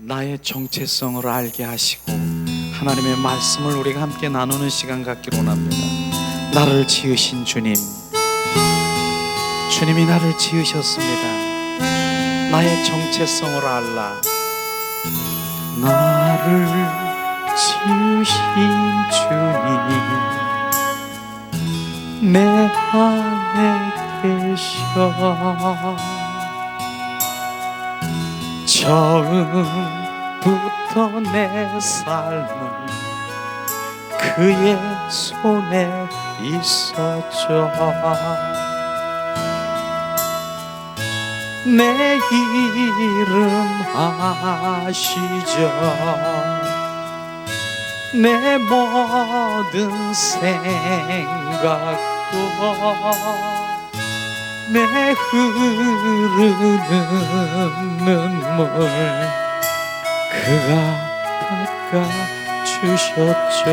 나의 정체성을 알게 하시고 하나님의 말씀을 우리가 함께 나누는 시간 갖기를 원합니다. 나를 지으신 주님, 주님이 나를 지으셨습니다. 나의 정체성을 알라. 나를 지으신 주님, 내 안에 계셔. 처음부터 내 삶은 그의 손에 있었죠. 내 이름 아시죠. 내 모든 생각도 내 흐르는 눈물 그가 닦아주셨죠.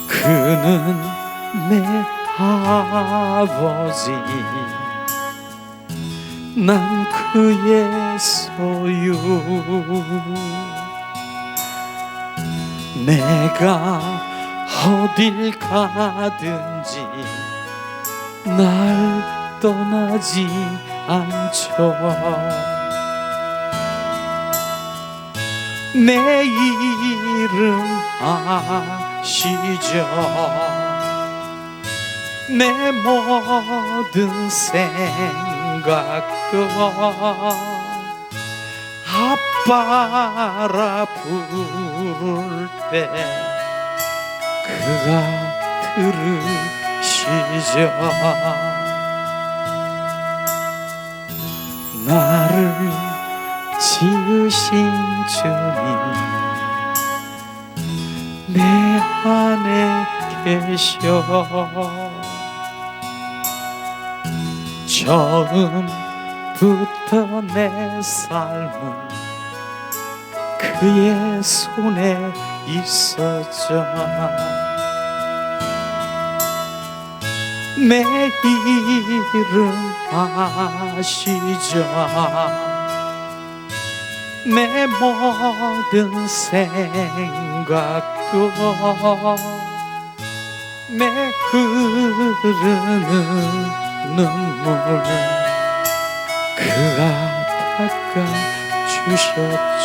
그는 내 아버지, 난 그의 소유. 내가 어딜 가든지 날 떠나지 않죠. 내 이름 아시죠. 내 모든 생각도 아빠라 부를 때 그가 들으시죠. 나를 지으신 주님, 내 안에 계셔. 처음부터 내 삶은 그의 손에 있었죠. 내 이름 아시죠. 내 모든 생각도 내 흐르는 눈물 그가 닦아주셨죠.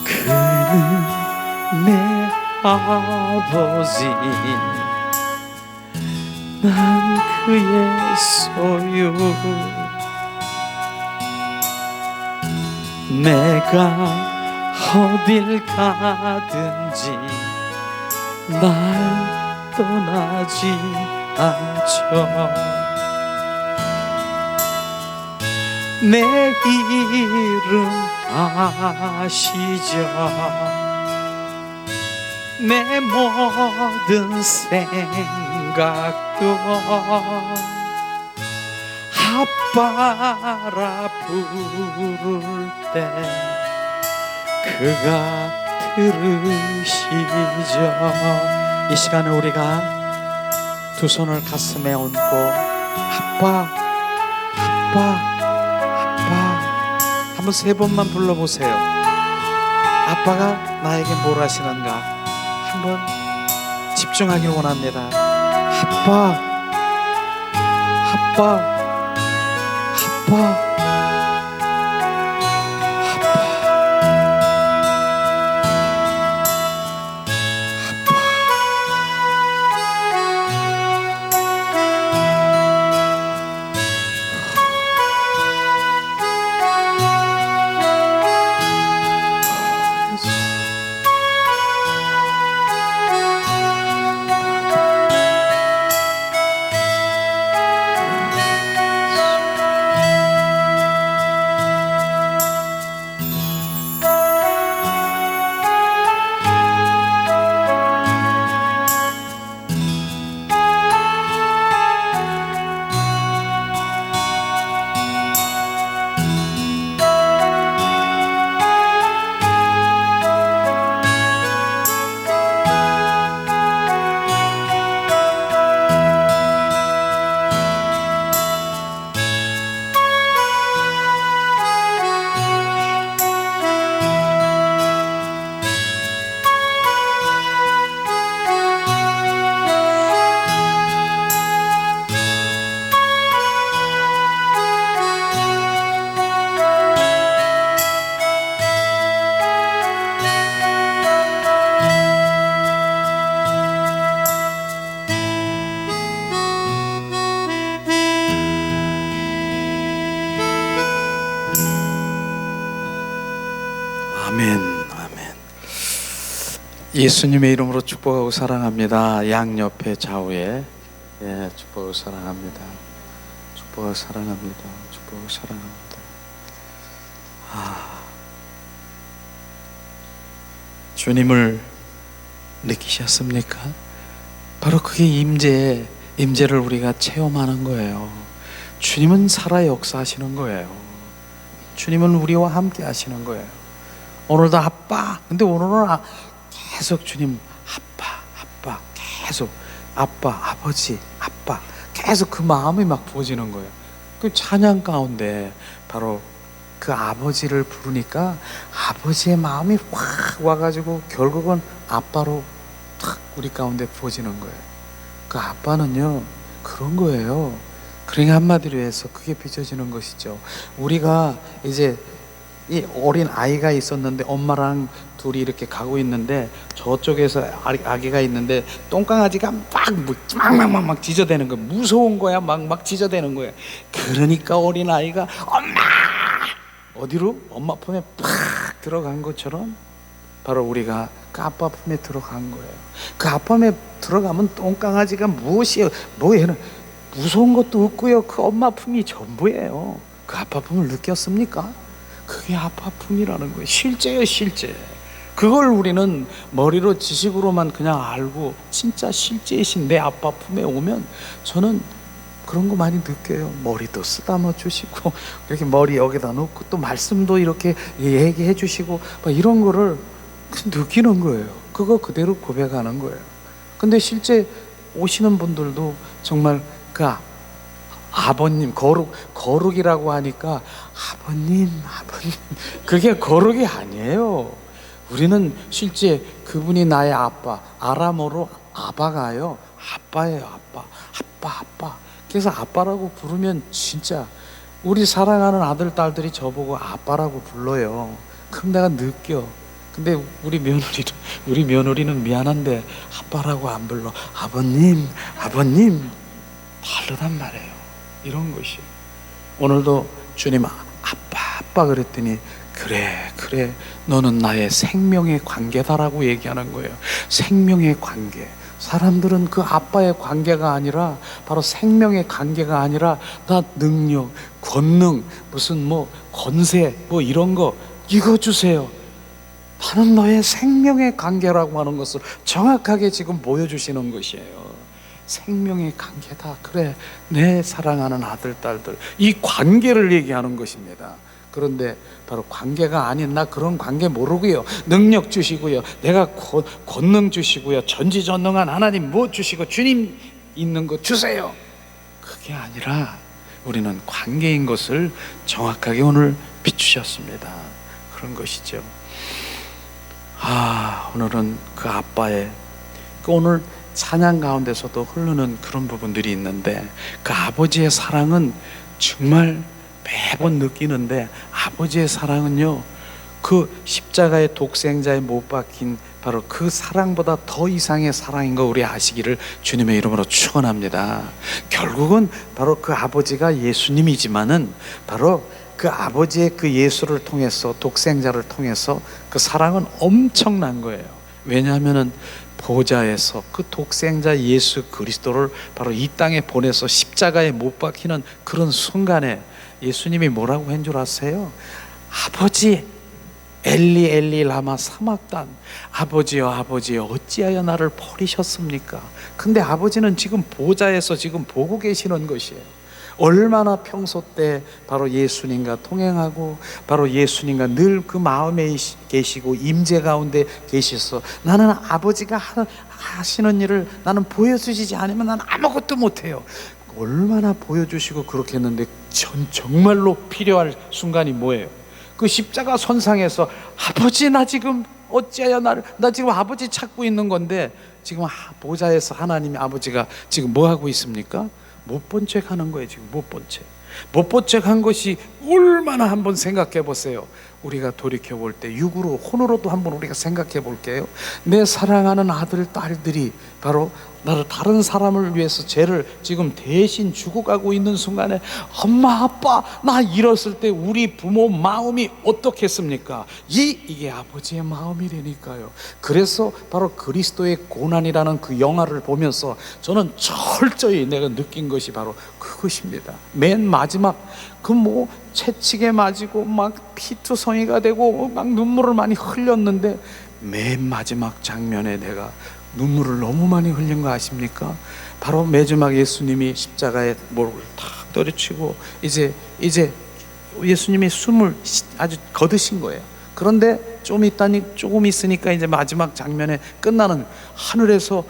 그는 내 아버지, 난 그의 소유. 내가 어딜 가든지 날 떠나지 않죠. 내 이름 아시죠. 내 모든 생각도 아빠라 부를 때 그가 들으시죠. 이 시간에 우리가 두 손을 가슴에 얹고 아빠, 아빠, 아빠 한번 3번만 불러보세요. 아빠가 나에게 뭘 하시는가 한번 집중하길 원합니다. 아빠, 아빠, 아빠. 예수님의 이름으로 축복하고 사랑합니다. 양옆에 좌우에 축복하고 사랑합니다. 축복하고 사랑합니다. 축복하고 사랑합니다. 주님을 느끼셨습니까? 바로 그게 임재를 우리가 체험하는 거예요. 주님은 살아 역사하시는 거예요. 주님은 우리와 함께 하시는 거예요. 오늘도 아빠, 근데 오늘은 계속 주님 아빠 계속 아빠, 아버지, 아빠 계속 그 마음이 막 부어지는 거예요. 그 찬양 가운데 바로 그 아버지를 부르니까 아버지의 마음이 확 와가지고 결국은 아빠로 탁 우리 가운데 부어지는 거예요. 그 아빠는요 그런 거예요. 그러니까 한마디로 해서 그게 비춰지는 것이죠. 우리가 이제 이 어린 아이가 있었는데 엄마랑 둘이 이렇게 가고 있는데 저쪽에서 아기가 있는데 똥강아지가 막 짖어대는 거야. 무서운 거야. 막 짖어대는 거야. 그러니까 어린 아이가 엄마 어디로? 엄마 품에 팍 들어간 것처럼 바로 우리가 그 아빠 품에 들어간 거예요. 그 아빠 품에 들어가면 똥강아지가 무엇이에요? 뭐예요? 무서운 것도 없고요. 그 엄마 품이 전부예요. 그 아빠 품을 느꼈습니까? 그게 아빠 품이라는 거예요. 실제예요, 실제. 그걸 우리는 머리로 지식으로만 그냥 알고 진짜 실제이신 내 아빠 품에 오면 저는 그런 거 많이 느껴요. 머리도 쓰다듬어 주시고 이렇게 머리 여기다 놓고 또 말씀도 이렇게 얘기해 주시고 막 이런 거를 느끼는 거예요. 그거 그대로 고백하는 거예요. 근데 실제 오시는 분들도 정말 그 아버님 거룩이라고 하니까 아버님 그게 거룩이 아니에요. 우리는 실제 그분이 나의 아빠, 아람어로 아바가요 아빠예요. 아빠. 그래서 아빠라고 부르면 진짜 우리 사랑하는 아들 딸들이 저보고 아빠라고 불러요. 그럼 내가 느껴. 근데 우리 며느리는 미안한데 아빠라고 안 불러. 아버님 다르단 말이에요. 이런 것이. 오늘도 주님 아빠 그랬더니 그래 너는 나의 생명의 관계다라고 얘기하는 거예요. 생명의 관계. 사람들은 그 아빠의 관계가 아니라 바로 생명의 관계가 아니라 나 능력, 권능, 무슨 권세 이런 거 이거 주세요. 나는 너의 생명의 관계라고 하는 것을 정확하게 지금 보여주시는 것이에요. 생명의 관계다. 그래 내 사랑하는 아들 딸들 이 관계를 얘기하는 것입니다. 그런데 바로 관계가 아닌 나 그런 관계 모르고요. 능력 주시고요. 내가 권능 주시고요. 전지전능한 하나님 뭐 주시고 주님 있는 거 주세요. 그게 아니라 우리는 관계인 것을 정확하게 오늘 비추셨습니다. 그런 것이죠. 오늘은 그 아빠의 오늘 찬양 가운데서도 흐르는 그런 부분들이 있는데 그 아버지의 사랑은 정말 매번 느끼는데 아버지의 사랑은요 그 십자가의 독생자에 못 박힌 바로 그 사랑보다 더 이상의 사랑인 거 우리 아시기를 주님의 이름으로 축원합니다. 결국은 바로 그 아버지가 예수님이지만은 바로 그 아버지의 그 예수를 통해서 독생자를 통해서 그 사랑은 엄청난 거예요. 왜냐하면은 보좌에서 그 독생자 예수 그리스도를 바로 이 땅에 보내서 십자가에 못 박히는 그런 순간에 예수님이 뭐라고 한 줄 아세요? 아버지 엘리 라마 사막단 아버지여 어찌하여 나를 버리셨습니까? 근데 아버지는 지금 보좌에서 지금 보고 계시는 것이에요. 얼마나 평소 때 바로 예수님과 통행하고 바로 예수님과 늘 그 마음에 계시고 임재 가운데 계셔서 나는 아버지가 하시는 일을 나는 보여주시지 않으면 나는 아무것도 못해요. 얼마나 보여주시고 그렇게 했는데 정말로 필요할 순간이 뭐예요? 그 십자가 선상에서 아버지 나 지금 어찌하여 나 지금 아버지 찾고 있는 건데 지금 보좌에서 하나님의 아버지가 지금 뭐 하고 있습니까? 못 본 척 하는 거예요. 지금 못 본 척. 못 보책한 것이 얼마나 한번 생각해 보세요. 우리가 돌이켜 볼 때 육으로 혼으로도 한번 우리가 생각해 볼게요. 내 사랑하는 아들 딸들이 바로 나를 다른 사람을 위해서 죄를 지금 대신 죽어가고 있는 순간에 엄마 아빠 나 잃었을 때 우리 부모 마음이 어떻겠습니까? 이게 아버지의 마음이라니까요. 그래서 바로 그리스도의 고난이라는 그 영화를 보면서 저는 철저히 내가 느낀 것이 바로 그것입니다. 맨 마지막 그 채찍에 맞고 막 피투성이가 되고 막 눈물을 많이 흘렸는데 맨 마지막 장면에 내가 눈물을 너무 많이 흘린 거 아십니까? 바로 마지막 예수님이 십자가에 목을 탁 떨어치고 이제 예수님이 숨을 아주 거두신 거예요. 그런데 조금 있으니까 이제 마지막 장면에 끝나는 하늘에서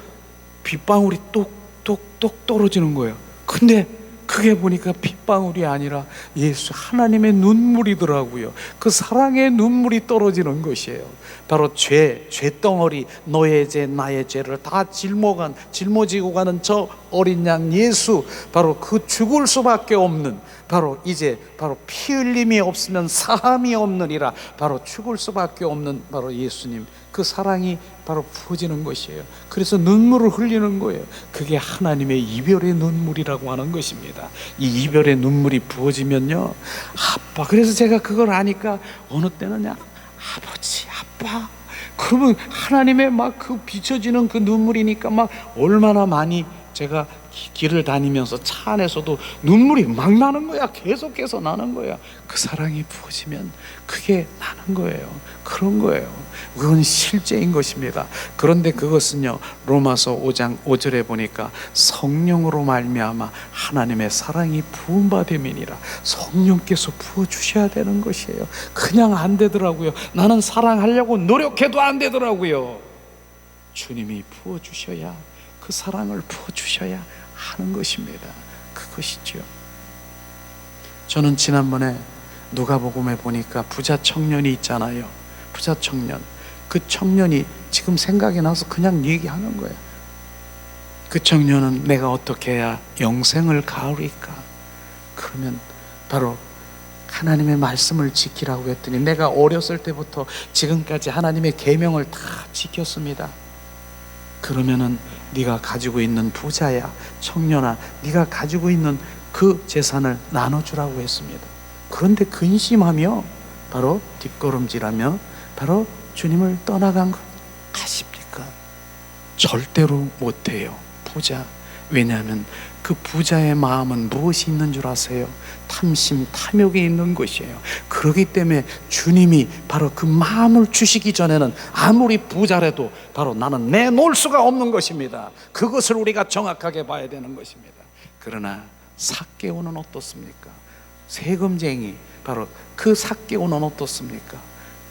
빗방울이 똑똑똑 떨어지는 거예요. 근데 그게 보니까 빗방울이 아니라 예수 하나님의 눈물이더라고요. 그 사랑의 눈물이 떨어지는 것이에요. 바로 죄덩어리, 너의 죄 나의 죄를 다 짊어지고 가는 저 어린 양 예수, 바로 그 죽을 수밖에 없는, 바로 이제 바로 피 흘림이 없으면 사함이 없느니라, 바로 죽을 수밖에 없는 바로 예수님, 그 사랑이 바로 부어지는 것이에요. 그래서 눈물을 흘리는 거예요. 그게 하나님의 이별의 눈물이라고 하는 것입니다. 이 이별의 눈물이 부어지면요, 아빠, 그래서 제가 그걸 아니까 어느 때는 아버지, 아빠, 그러면 하나님의 막 그 비춰지는 그 눈물이니까 막 얼마나 많이 제가 길을 다니면서 차 안에서도 눈물이 막 나는 거야. 계속해서 나는 거야. 그 사랑이 부어지면 그게 나는 거예요. 그런 거예요. 그건 실제인 것입니다. 그런데 그것은요, 로마서 5장 5절에 보니까 성령으로 말미암아 하나님의 사랑이 부음받음이니라. 성령께서 부어주셔야 되는 것이에요. 그냥 안 되더라고요. 나는 사랑하려고 노력해도 안 되더라고요. 주님이 부어주셔야, 그 사랑을 부어주셔야 하는 것입니다. 그것이죠. 저는 지난번에 누가복음에 보니까 부자 청년이 있잖아요. 부자 청년. 그 청년이 지금 생각이 나서 그냥 얘기하는 거예요. 그 청년은 내가 어떻게 해야 영생을 가우리까? 그러면 바로 하나님의 말씀을 지키라고 했더니, 내가 어렸을 때부터 지금까지 하나님의 계명을 다 지켰습니다. 그러면은 네가 가지고 있는 부자야, 청년아, 네가 가지고 있는 그 재산을 나눠주라고 했습니다. 그런데 근심하며 바로 뒷걸음질하며 바로 주님을 떠나간 것 가십니까? 절대로 못해요. 부자. 왜냐하면 그 부자의 마음은 무엇이 있는 줄 아세요? 탐심, 탐욕이 있는 것이에요. 그렇기 때문에 주님이 바로 그 마음을 주시기 전에는 아무리 부자라도 바로 나는 내놓을 수가 없는 것입니다. 그것을 우리가 정확하게 봐야 되는 것입니다. 그러나 삭개오는 어떻습니까? 세금쟁이, 바로 그 삭개오는 어떻습니까?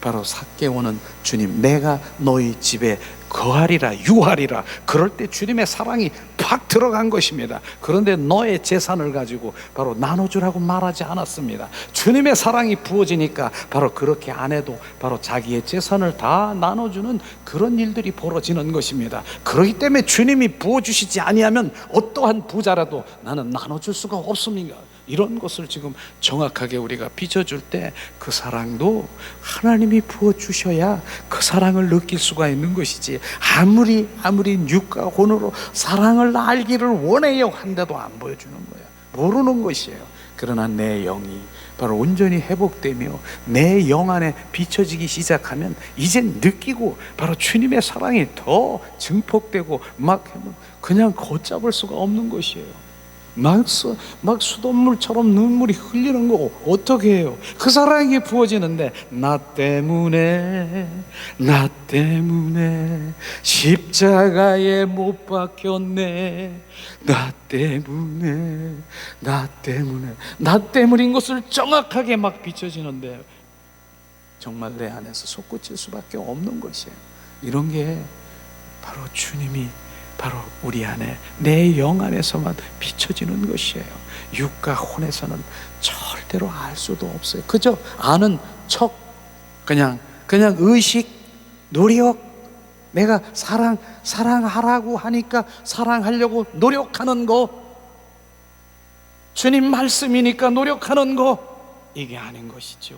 바로 삭개오는 주님, 내가 너희 집에 거하리라, 유하리라. 그럴 때 주님의 사랑이 팍 들어간 것입니다. 그런데 너의 재산을 가지고 바로 나눠주라고 말하지 않았습니다. 주님의 사랑이 부어지니까 바로 그렇게 안 해도 바로 자기의 재산을 다 나눠주는 그런 일들이 벌어지는 것입니다. 그렇기 때문에 주님이 부어주시지 아니하면 어떠한 부자라도 나는 나눠줄 수가 없습니다. 이런 것을 지금 정확하게 우리가 비춰줄 때 그 사랑도 하나님이 부어주셔야 그 사랑을 느낄 수가 있는 것이지, 아무리 육과 혼으로 사랑을 알기를 원해요 한데도 안 보여주는 거예요. 모르는 것이에요. 그러나 내 영이 바로 온전히 회복되며 내 영 안에 비춰지기 시작하면 이제 느끼고 바로 주님의 사랑이 더 증폭되고 막 그냥 걷잡을 수가 없는 것이에요. 막 수돗물처럼 눈물이 흘리는 거 어떻게 해요? 그 사랑이 부어지는데 나 때문에 십자가에 못 박혔네. 나 때문인 것을 정확하게 막 비춰지는데 정말 내 안에서 솟구칠 수밖에 없는 것이에요. 이런 게 바로 주님이 바로 우리 안에 내 영 안에서만 비춰지는 것이에요. 육과 혼에서는 절대로 알 수도 없어요. 그저 아는 척, 그냥 의식, 노력, 내가 사랑하라고 하니까 사랑하려고 노력하는 거, 주님 말씀이니까 노력하는 거, 이게 아닌 것이죠.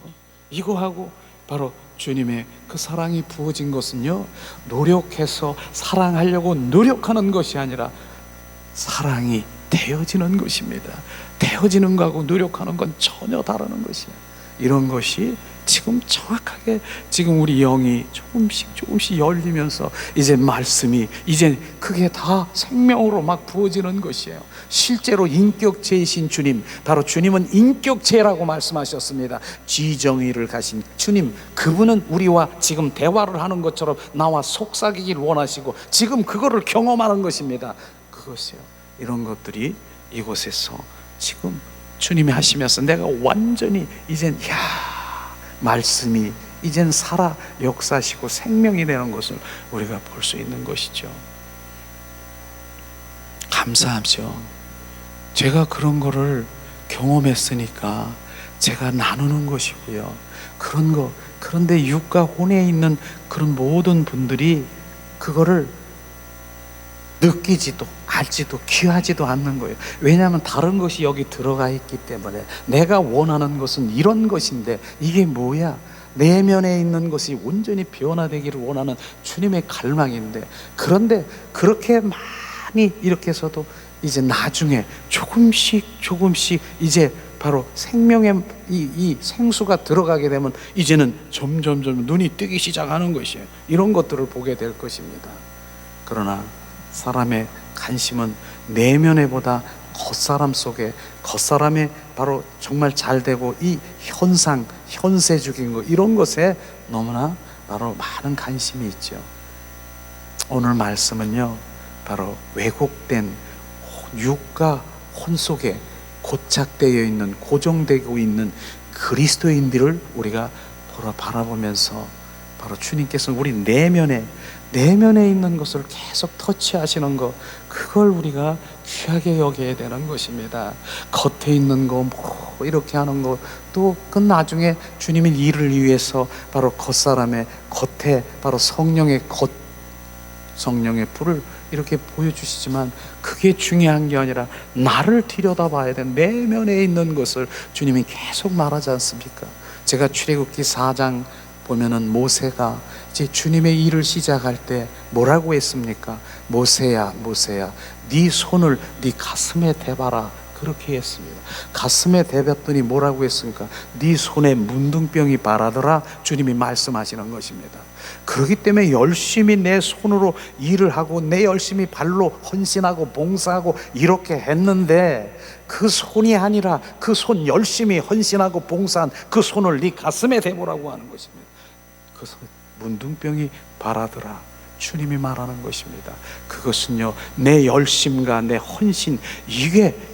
이거하고 바로 주님의 그 사랑이 부어진 것은요, 노력해서 사랑하려고 노력하는 것이 아니라 사랑이 되어지는 것입니다. 되어지는 거하고 노력하는 건 전혀 다른 것이에요. 이런 것이 지금 정확하게 지금 우리 영이 조금씩 열리면서 이제 말씀이 이제 그게 다 생명으로 막 부어지는 것이에요. 실제로 인격체이신 주님, 바로 주님은 인격체라고 말씀하셨습니다. 지정의를 가신 주님, 그분은 우리와 지금 대화를 하는 것처럼 나와 속삭이길 원하시고 지금 그거를 경험하는 것입니다. 그것이요, 이런 것들이 이곳에서 지금 주님이 하시면서 내가 완전히 이젠 말씀이 이젠 살아 역사시고 생명이 되는 것을 우리가 볼 수 있는 것이죠. 감사하죠. 제가 그런 거를 경험했으니까 제가 나누는 것이고요. 그런 거, 그런데 육과 혼에 있는 그런 모든 분들이 그거를 느끼지도 알지도 귀하지도 않는 거예요. 왜냐하면 다른 것이 여기 들어가 있기 때문에. 내가 원하는 것은 이런 것인데 이게 뭐야? 내면에 있는 것이 온전히 변화되기를 원하는 주님의 갈망인데, 그런데 그렇게 많이 이렇게 해서도 이제 나중에 조금씩 이제 바로 생명의 이 생수가 들어가게 되면 이제는 점점 눈이 뜨기 시작하는 것이에요. 이런 것들을 보게 될 것입니다. 그러나 사람의 관심은 내면에보다 겉사람 속에, 겉사람이 바로 정말 잘 되고 이 현상, 현세적인 것, 이런 것에 너무나 바로 많은 관심이 있죠. 오늘 말씀은요, 바로 왜곡된 육과 혼 속에 고착되어 있는, 고정되고 있는 그리스도인들을 우리가 바라보면서 바로 주님께서는 우리 내면에 있는 것을 계속 터치하시는 것, 그걸 우리가 귀하게 여겨야 되는 것입니다. 겉에 있는 거 뭐 이렇게 하는 거, 또 그 나중에 주님의 일을 위해서 바로 겉사람의 겉에 바로 성령의 불을 이렇게 보여주시지만 그게 중요한 게 아니라 나를 들여다봐야 돼. 내면에 있는 것을 주님이 계속 말하지 않습니까? 제가 출애굽기 4장 보면은 모세가 이제 주님의 일을 시작할 때 뭐라고 했습니까? 모세야 네 손을 네 가슴에 대봐라, 그렇게 했습니다. 가슴에 대봤더니 뭐라고 했습니까? 네 손에 문둥병이 바라더라, 주님이 말씀하시는 것입니다. 그렇기 때문에 열심히 내 손으로 일을 하고 내 열심히 발로 헌신하고 봉사하고 이렇게 했는데 그 손이 아니라 그 손 열심히 헌신하고 봉사한 그 손을 네 가슴에 대보라고 하는 것입니다. 그 손 문둥병이 바라더라, 주님이 말하는 것입니다. 그것은요, 내 열심과 내 헌신,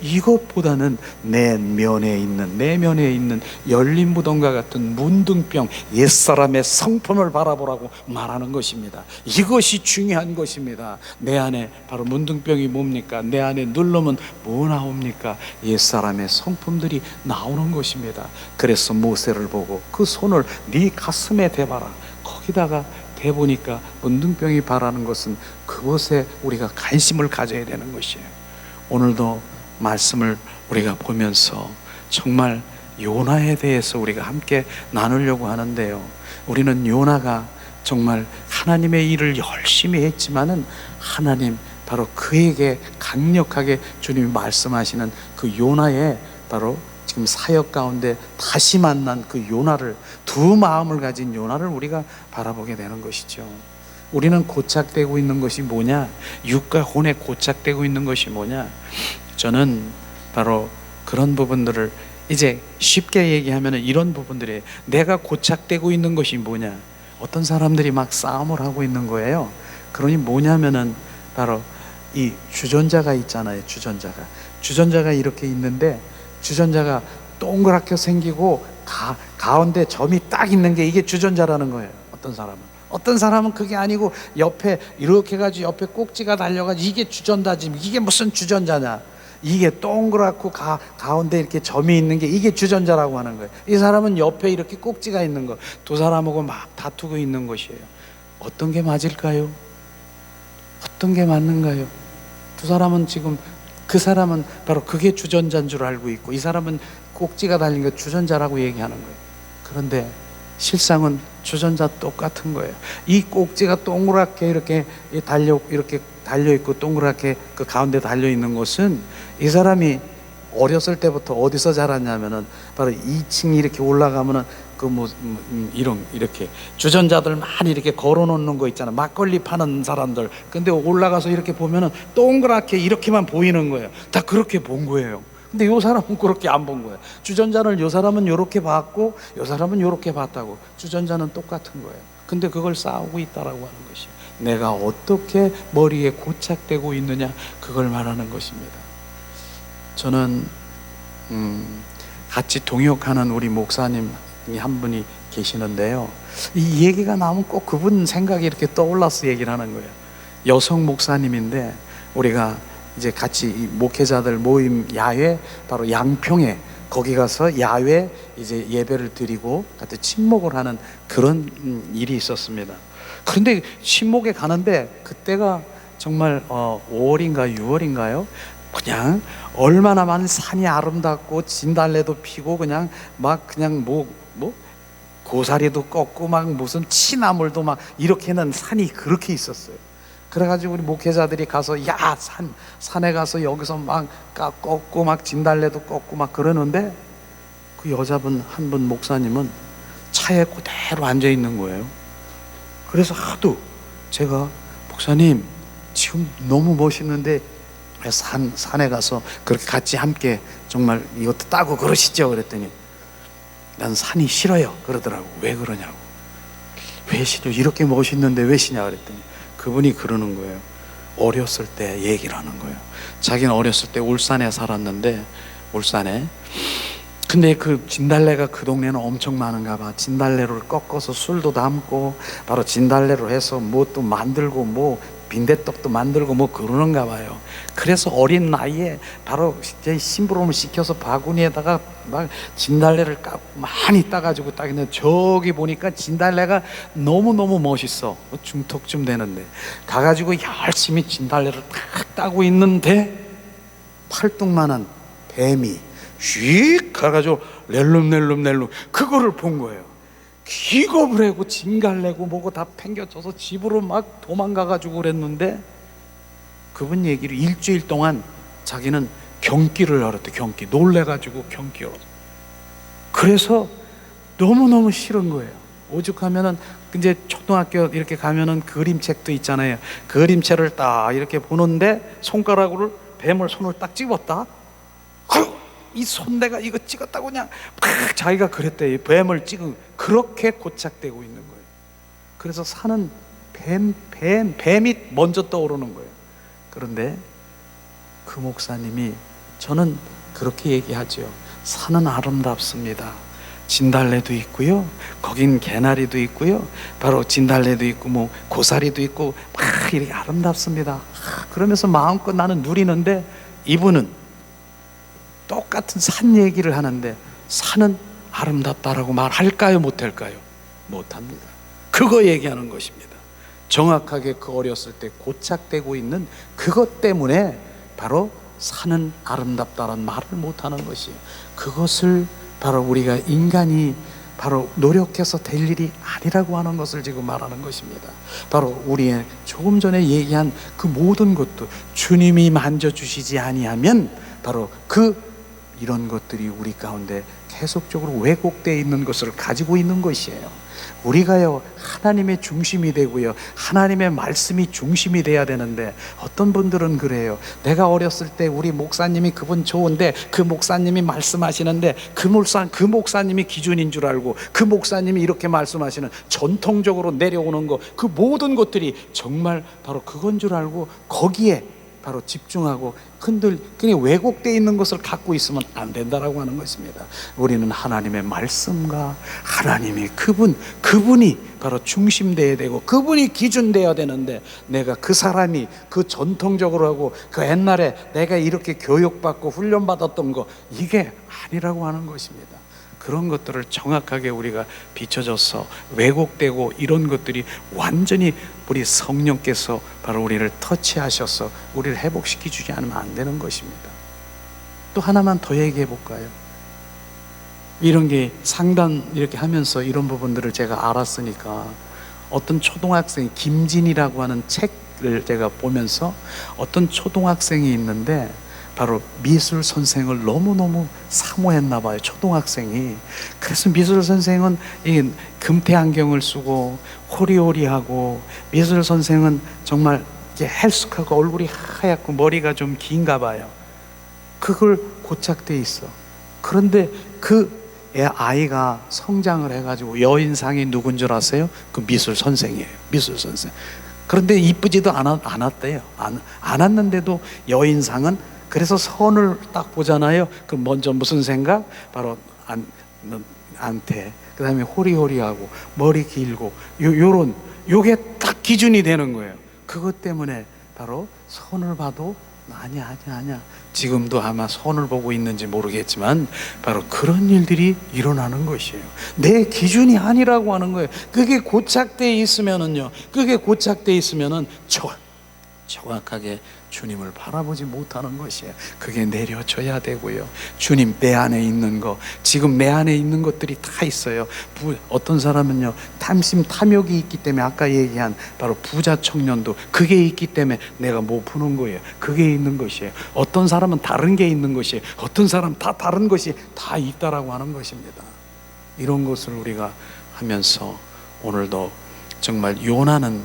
이것보다는 내면에 있는 열린 무덤과 같은 문둥병, 옛사람의 성품을 바라보라고 말하는 것입니다. 이것이 중요한 것입니다. 내 안에 바로 문둥병이 뭡니까? 내 안에 누르면 뭐 나옵니까? 옛사람의 성품들이 나오는 것입니다. 그래서 모세를 보고 그 손을 네 가슴에 대봐라, 거기다가 대보니까 문둥병이 바라는 것은 그것에 우리가 관심을 가져야 되는 것이에요. 오늘도 말씀을 우리가 보면서 정말 요나에 대해서 우리가 함께 나누려고 하는데요, 우리는 요나가 정말 하나님의 일을 열심히 했지만은 하나님 바로 그에게 강력하게 주님이 말씀하시는 그 요나의 바로 지금 사역 가운데 다시 만난 그 요나를, 두 마음을 가진 요나를 우리가 바라보게 되는 것이죠. 우리는 고착되고 있는 것이 뭐냐? 육과 혼에 고착되고 있는 것이 뭐냐? 저는 바로 그런 부분들을 이제 쉽게 얘기하면 이런 부분들이에요. 내가 고착되고 있는 것이 뭐냐? 어떤 사람들이 막 싸움을 하고 있는 거예요. 그러니 뭐냐면은 바로 이 주전자가 있잖아요. 주전자가 이렇게 있는데 주전자가 동그랗게 생기고 가운데 점이 딱 있는 게 이게 주전자라는 거예요. 어떤 사람은 그게 아니고 옆에 이렇게 해가지고 옆에 꼭지가 달려가지고 이게 주전자지, 이게 무슨 주전자냐, 이게 동그랗고 가운데 이렇게 점이 있는 게 이게 주전자라고 하는 거예요. 이 사람은 옆에 이렇게 꼭지가 있는 거, 두 사람하고 막 다투고 있는 것이에요. 어떤 게 맞을까요? 어떤 게 맞는가요? 두 사람은 지금 그 사람은 바로 그게 주전자인 줄 알고 있고, 이 사람은 꼭지가 달린 거 주전자라고 얘기하는 거예요. 그런데 실상은 주전자 똑같은 거예요. 이 꼭지가 동그랗게 이렇게 달려 있고 동그랗게 그 가운데 달려 있는 것은, 이 사람이 어렸을 때부터 어디서 자랐냐면은 바로 2층 이렇게 올라가면은 이렇게 주전자들 많이 이렇게 걸어 놓는 거 있잖아. 막걸리 파는 사람들. 근데 올라가서 이렇게 보면은 동그랗게 이렇게만 보이는 거예요. 다 그렇게 본 거예요. 근데 요 사람은 그렇게 안 본 거예요. 주전자를 요 사람은 요렇게 봤고 요 사람은 요렇게 봤다고. 주전자는 똑같은 거예요. 근데 그걸 싸우고 있다라고 하는 것이, 내가 어떻게 머리에 고착되고 있느냐, 그걸 말하는 것입니다. 저는 같이 동역하는 우리 목사님 한 분이 계시는데요, 이 얘기가 나오면 꼭 그분 생각이 이렇게 떠올라서 얘기를 하는 거예요. 여성 목사님인데, 우리가 이제 같이 이 목회자들 모임 야외, 바로 양평에 거기 가서 야외 이제 예배를 드리고 같이 친목을 하는 그런 일이 있었습니다. 그런데 친목에 가는데 그때가 정말 5월인가 6월인가요? 그냥 얼마나만 산이 아름답고 진달래도 피고 그냥 고사리도 꺾고 막 무슨 치나물도 막 이렇게는 산이 그렇게 있었어요. 그래가지고 우리 목회자들이 가서 산에 가서 여기서 막 꺾고 막 진달래도 꺾고 막 그러는데, 그 여자분 한 분 목사님은 차에 그대로 앉아 있는 거예요. 그래서 하도 제가, 목사님 지금 너무 멋있는데 산에 가서 그렇게 같이 함께 정말 이것도 따고 그러시죠? 그랬더니 난 산이 싫어요 그러더라고. 왜 그러냐고. 왜 싫어? 이렇게 멋있는데 왜 싫냐 그랬더니 그분이 그러는 거예요. 어렸을 때 얘기를 하는 거예요. 자기는 어렸을 때 울산에 살았는데, 울산에 근데 그 진달래가 그 동네는 엄청 많은가 봐. 진달래를 꺾어서 술도 담고 바로 진달래로 해서 뭐 또 만들고 뭐 빈대떡도 만들고 뭐 그러는가 봐요. 그래서 어린 나이에 바로 이제 심부름을 시켜서 바구니에다가 막 진달래를 많이 따가지고 따기는, 저기 보니까 진달래가 너무너무 멋있어. 중턱쯤 되는데 가가지고 열심히 진달래를 딱 따고 있는데, 팔뚝만한 뱀이 휙 가가지고 낼름낼름 그거를 본 거예요. 기겁을 하고 진갈래고 뭐고 다 팽겨쳐서 집으로 막 도망가가지고 그랬는데, 그분 얘기를 일주일 동안 자기는 경기를 열었대. 경기 놀래가지고 경기 열었어. 그래서 너무너무 싫은 거예요. 오죽하면은 이제 초등학교 이렇게 가면은 그림책도 있잖아요. 그림책을 딱 이렇게 보는데 손가락으로 뱀을 손을 딱 집었다. 이 손 내가 이거 찍었다고 그냥 막 자기가 그랬대. 뱀을 찍은, 그렇게 고착되고 있는 거예요. 그래서 산은 뱀이 먼저 떠오르는 거예요. 그런데 그 목사님이, 저는 그렇게 얘기하죠. 산은 아름답습니다. 진달래도 있고요, 거긴 개나리도 있고요, 바로 진달래도 있고 뭐 고사리도 있고 막 이렇게 아름답습니다. 그러면서 마음껏 나는 누리는데, 이분은 똑같은 산 얘기를 하는데 산은 아름답다라고 말할까요? 못할까요? 못합니다. 그거 얘기하는 것입니다. 정확하게 그 어렸을 때 고착되고 있는 그것 때문에 바로 산은 아름답다라는 말을 못하는 것이에요. 그것을 바로 우리가 인간이 바로 노력해서 될 일이 아니라고 하는 것을 지금 말하는 것입니다. 바로 우리의 조금 전에 얘기한 그 모든 것도 주님이 만져주시지 아니하면 바로 이런 것들이 우리 가운데 계속적으로 왜곡되어 있는 것을 가지고 있는 것이에요. 우리가요, 하나님의 중심이 되고요, 하나님의 말씀이 중심이 돼야 되는데, 어떤 분들은 그래요. 내가 어렸을 때 우리 목사님이 그분 좋은데 그 목사님이 말씀하시는데 그 목사님이 기준인 줄 알고 그 목사님이 이렇게 말씀하시는 전통적으로 내려오는 거, 그 모든 것들이 정말 바로 그건 줄 알고 거기에 바로 집중하고 그냥 왜곡되어 있는 것을 갖고 있으면 안 된다라고 하는 것입니다. 우리는 하나님의 말씀과 하나님이 그분이 바로 중심되어야 되고 그분이 기준되어야 되는데, 내가 그 사람이 그 전통적으로 하고 그 옛날에 내가 이렇게 교육받고 훈련받았던 거, 이게 아니라고 하는 것입니다. 그런 것들을 정확하게 우리가 비춰줘서 왜곡되고 이런 것들이 완전히 우리 성령께서 바로 우리를 터치하셔서 우리를 회복시켜 주지 않으면 안 되는 것입니다. 또 하나만 더 얘기해 볼까요? 이런 게 상담 이렇게 하면서 이런 부분들을 제가 알았으니까, 어떤 초등학생, 김진이라고 하는 책을 제가 보면서 어떤 초등학생이 있는데 바로 미술 선생을 너무너무 사모했나 봐요, 초등학생이. 그래서 미술 선생은 이 금태 안경을 쓰고 호리호리하고, 미술 선생은 정말 헬쑥하고 얼굴이 하얗고 머리가 좀 긴가 봐요. 그걸 고착돼 있어. 그런데 그 아이가 성장을 해가지고 여인상이 누군 줄 아세요? 그 미술 선생이에요. 미술 선생. 그런데 이쁘지도 않았대요. 안 왔는데도 여인상은, 그래서 선을 딱 보잖아요. 그 먼저 무슨 생각? 바로 안태, 그 다음에 호리호리하고 머리 길고 요런, 요게 딱 기준이 되는 거예요. 그것 때문에 바로 선을 봐도 아니야. 지금도 아마 선을 보고 있는지 모르겠지만 바로 그런 일들이 일어나는 것이에요. 내 기준이 아니라고 하는 거예요. 그게 고착되어 있으면은요, 정확하게 주님을 바라보지 못하는 것이에요. 그게 내려져야 되고요. 주님, 내 안에 있는 거, 지금 내 안에 있는 것들이 다 있어요. 어떤 사람은요, 탐심, 탐욕이 있기 때문에 아까 얘기한 바로 부자 청년도 그게 있기 때문에 내가 못 푸는 거예요. 그게 있는 것이에요. 어떤 사람은 다른 게 있는 것이에요. 어떤 사람은 다 다른 것이 다 있다라고 하는 것입니다. 이런 것을 우리가 하면서 오늘도 정말 요나는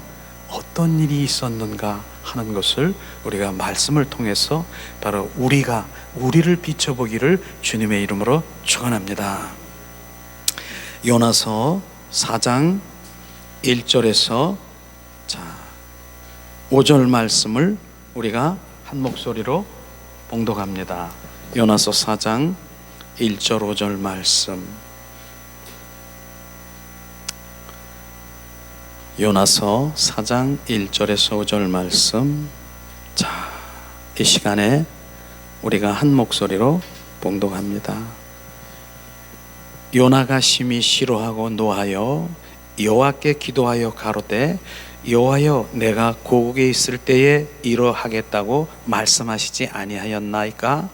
어떤 일이 있었는가 하는 것을 우리가 말씀을 통해서 바로 우리를 비춰보기를 주님의 이름으로 축원합니다. 요나서 4장 1절에서 5절 말씀을 우리가 한 목소리로 봉독합니다. 요나서 4장 1절 5절 말씀. 요나서 4장 1절에서 5절 말씀. 이 시간에 우리가 한 목소리로 봉독합니다. 요나가 심히 싫어하고 노하여 여호와께 기도하여 가로되, 여호와여, 내가 고국에 있을 때에 이러하겠다고 말씀하시지 아니하였나이까?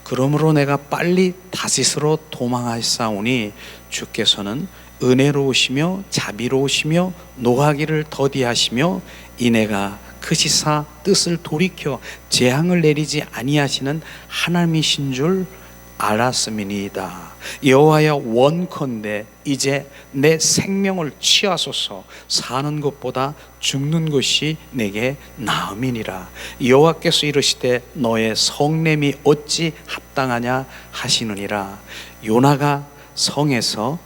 그러므로 내가 빨리 다시스로 도망하였사오니 주께서는 은혜로우시며 자비로우시며 노하기를 더디하시며 이내가 크시사 뜻을 돌이켜 재앙을 내리지 아니하시는 하나님이신 줄 알았음이니이다. 여호와여, 원컨대 이제 내 생명을 취하소서. 사는 것보다 죽는 것이 내게 나음이니라. 여호와께서 이르시되 너의 성냄이 어찌 합당하냐 하시느니라. 요나가 성에서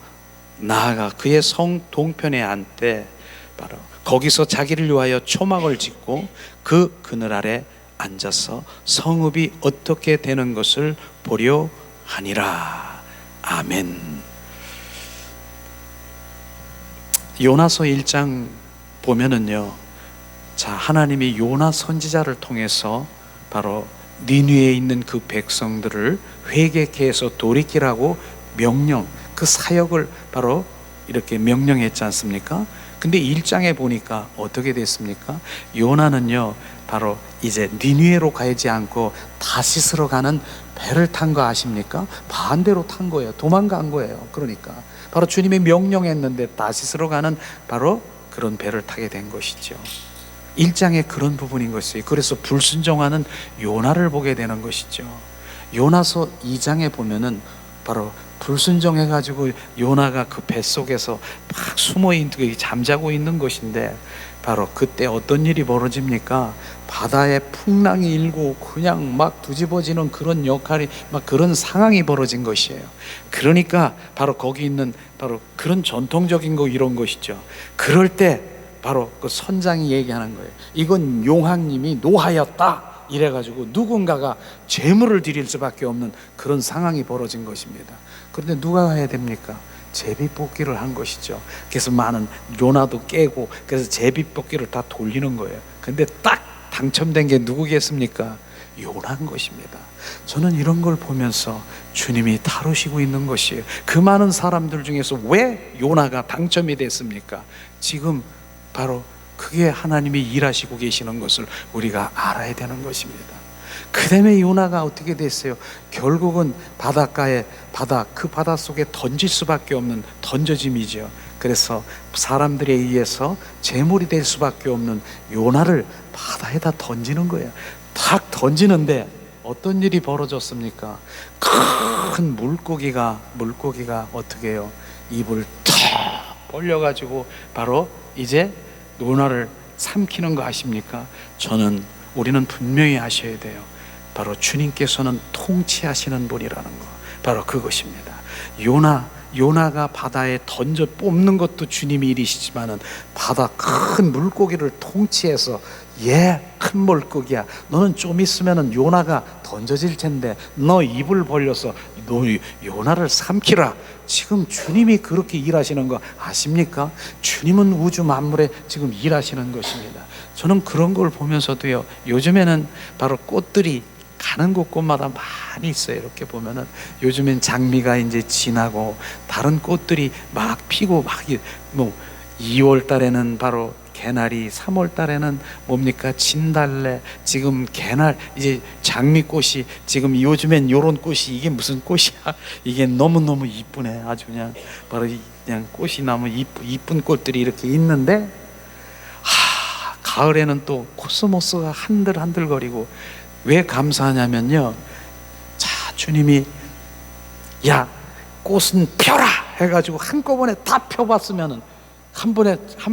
나아가 그의 성 동편에 앉되 바로 거기서 자기를 위하여 초막을 짓고 그 그늘 아래 앉아서 성읍이 어떻게 되는 것을 보려 하니라. 아멘. 요나서 1장 보면은요, 하나님이 요나 선지자를 통해서 바로 니느웨에 있는 그 백성들을 회개케 해서 돌이키라고 명령, 그 사역을 바로 이렇게 명령했지 않습니까? 근데 1장에 보니까 어떻게 됐습니까? 요나는요, 바로 이제 니느웨로 가지 않고 다시스로 가는 배를 탄 거 아십니까? 반대로 탄 거예요. 도망간 거예요. 그러니까 바로 주님이 명령했는데 다시스로 가는 바로 그런 배를 타게 된 것이죠. 1장에 그런 부분인 것이에요. 그래서 불순종하는 요나를 보게 되는 것이죠. 요나서 2장에 보면은 바로 불순종해가지고 요나가 그 뱃속에서 막 숨어있는, 잠자고 있는 것인데 바로 그때 어떤 일이 벌어집니까? 바다에 풍랑이 일고 그냥 막 뒤집어지는 그런 역할이, 막 그런 상황이 벌어진 것이에요. 그러니까 바로 거기 있는 바로 그런 전통적인 거 이런 것이죠. 그럴 때 바로 그 선장이 얘기하는 거예요. 이건 용왕님이 노하였다. 이래가지고 누군가가 제물을 드릴 수밖에 없는 그런 상황이 벌어진 것입니다. 그런데 누가 해야 됩니까? 제비뽑기를 한 것이죠. 그래서 많은 요나도 깨고, 그래서 제비뽑기를 다 돌리는 거예요. 근데 딱 당첨된 게 누구겠습니까? 요나인 것입니다. 저는 이런 걸 보면서 주님이 다루시고 있는 것이에요. 그 많은 사람들 중에서 왜 요나가 당첨이 됐습니까? 지금 바로 그게 하나님이 일하시고 계시는 것을 우리가 알아야 되는 것입니다. 그 다음에 요나가 어떻게 됐어요? 결국은 그 바다 속에 던질 수밖에 없는 던져짐이죠. 그래서 사람들에 의해서 제물이 될 수밖에 없는 요나를 바다에다 던지는 거예요. 탁 던지는데 어떤 일이 벌어졌습니까? 큰 물고기가 어떻게 해요? 입을 탁 벌려가지고 바로 이제 요나를 삼키는 거 아십니까? 우리는 분명히 아셔야 돼요. 바로 주님께서는 통치하시는 분이라는 거, 바로 그것입니다. 요나가 바다에 던져 뽑는 것도 주님의 일이시지만은 바다 큰 물고기를 통치해서 큰 물고기야, 너는 좀 있으면은 요나가 던져질 텐데 너 입을 벌려서 너 요나를 삼키라. 지금 주님이 그렇게 일하시는 거 아십니까? 주님은 우주 만물에 지금 일하시는 것입니다. 저는 그런 걸 보면서도요, 요즘에는 바로 꽃들이 가는 곳곳마다 많이 있어요. 이렇게 보면은 요즘엔 장미가 이제 지나고 다른 꽃들이 막 피고 막 2월 달에는 바로 개나리, 3월 달에는 뭡니까? 진달래, 지금 개날, 이제 장미꽃이, 지금 요즘엔 요런 꽃이, 이게 무슨 꽃이야? 이게 너무너무 이쁘네. 아주 그냥 바로 그냥 꽃이 너무 이쁜 꽃들이 이렇게 있는데, 가을에는 또 코스모스가 한들한들거리고. 왜 감사하냐면요, 자, 주님이 야, 꽃은 펴라 해가지고 한꺼번에 다 펴봤으면은 한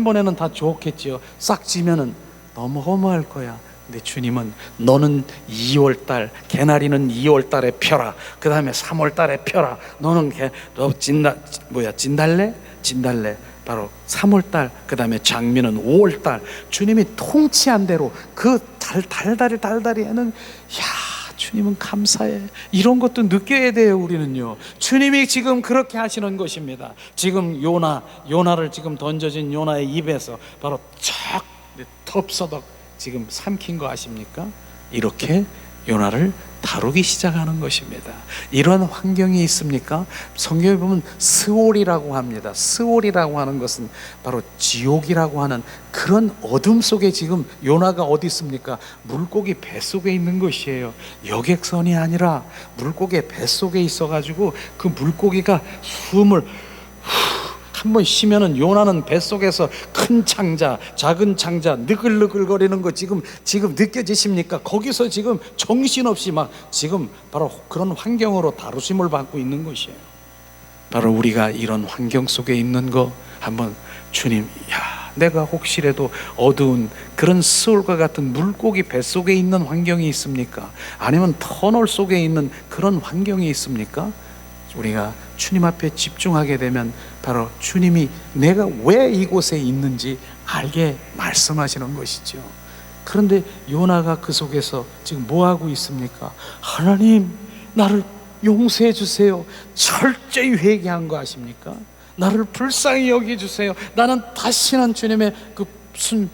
번에는 다 좋겠지요. 싹 지면은 너무 허무할 거야. 근데 주님은 너는 2월달, 개나리는 2월달에 펴라. 그 다음에 3월달에 펴라. 너는 진달래 바로 3월달, 그 다음에 장미는 5월달. 주님이 통치한 대로 그 달달이 하는, 주님은 감사해. 이런 것도 느껴야 돼요. 우리는요, 주님이 지금 그렇게 하시는 것입니다. 지금 요나를 지금 던져진 요나의 입에서 바로 쫙 텁서덕 지금 삼킨 거 아십니까? 이렇게 요나를 다루기 시작하는 것입니다. 이런 환경이 있습니까? 성경에 보면 스올이라고 합니다. 스올이라고 하는 것은 바로 지옥이라고 하는 그런 어둠 속에 지금 요나가 어디 있습니까? 물고기 뱃속에 있는 것이에요. 여객선이 아니라 물고기 뱃속에 있어가지고 그 물고기가 숨을 한번 쉬면은 요나는 뱃속에서 큰 창자, 작은 창자, 느글느글거리는 거 지금 느껴지십니까? 거기서 지금 정신없이 막 지금 바로 그런 환경으로 다루심을 받고 있는 것이에요. 바로 우리가 이런 환경 속에 있는 거 한번 주님, 내가 혹시라도 어두운 그런 스올과 같은 물고기 뱃속에 있는 환경이 있습니까? 아니면 터널 속에 있는 그런 환경이 있습니까? 우리가 주님 앞에 집중하게 되면 바로 주님이 내가 왜 이곳에 있는지 알게 말씀하시는 것이죠. 그런데 요나가 그 속에서 지금 뭐 하고 있습니까? 하나님, 나를 용서해 주세요. 철저히 회개한 거 아십니까? 나를 불쌍히 여겨주세요. 나는 다시는 주님의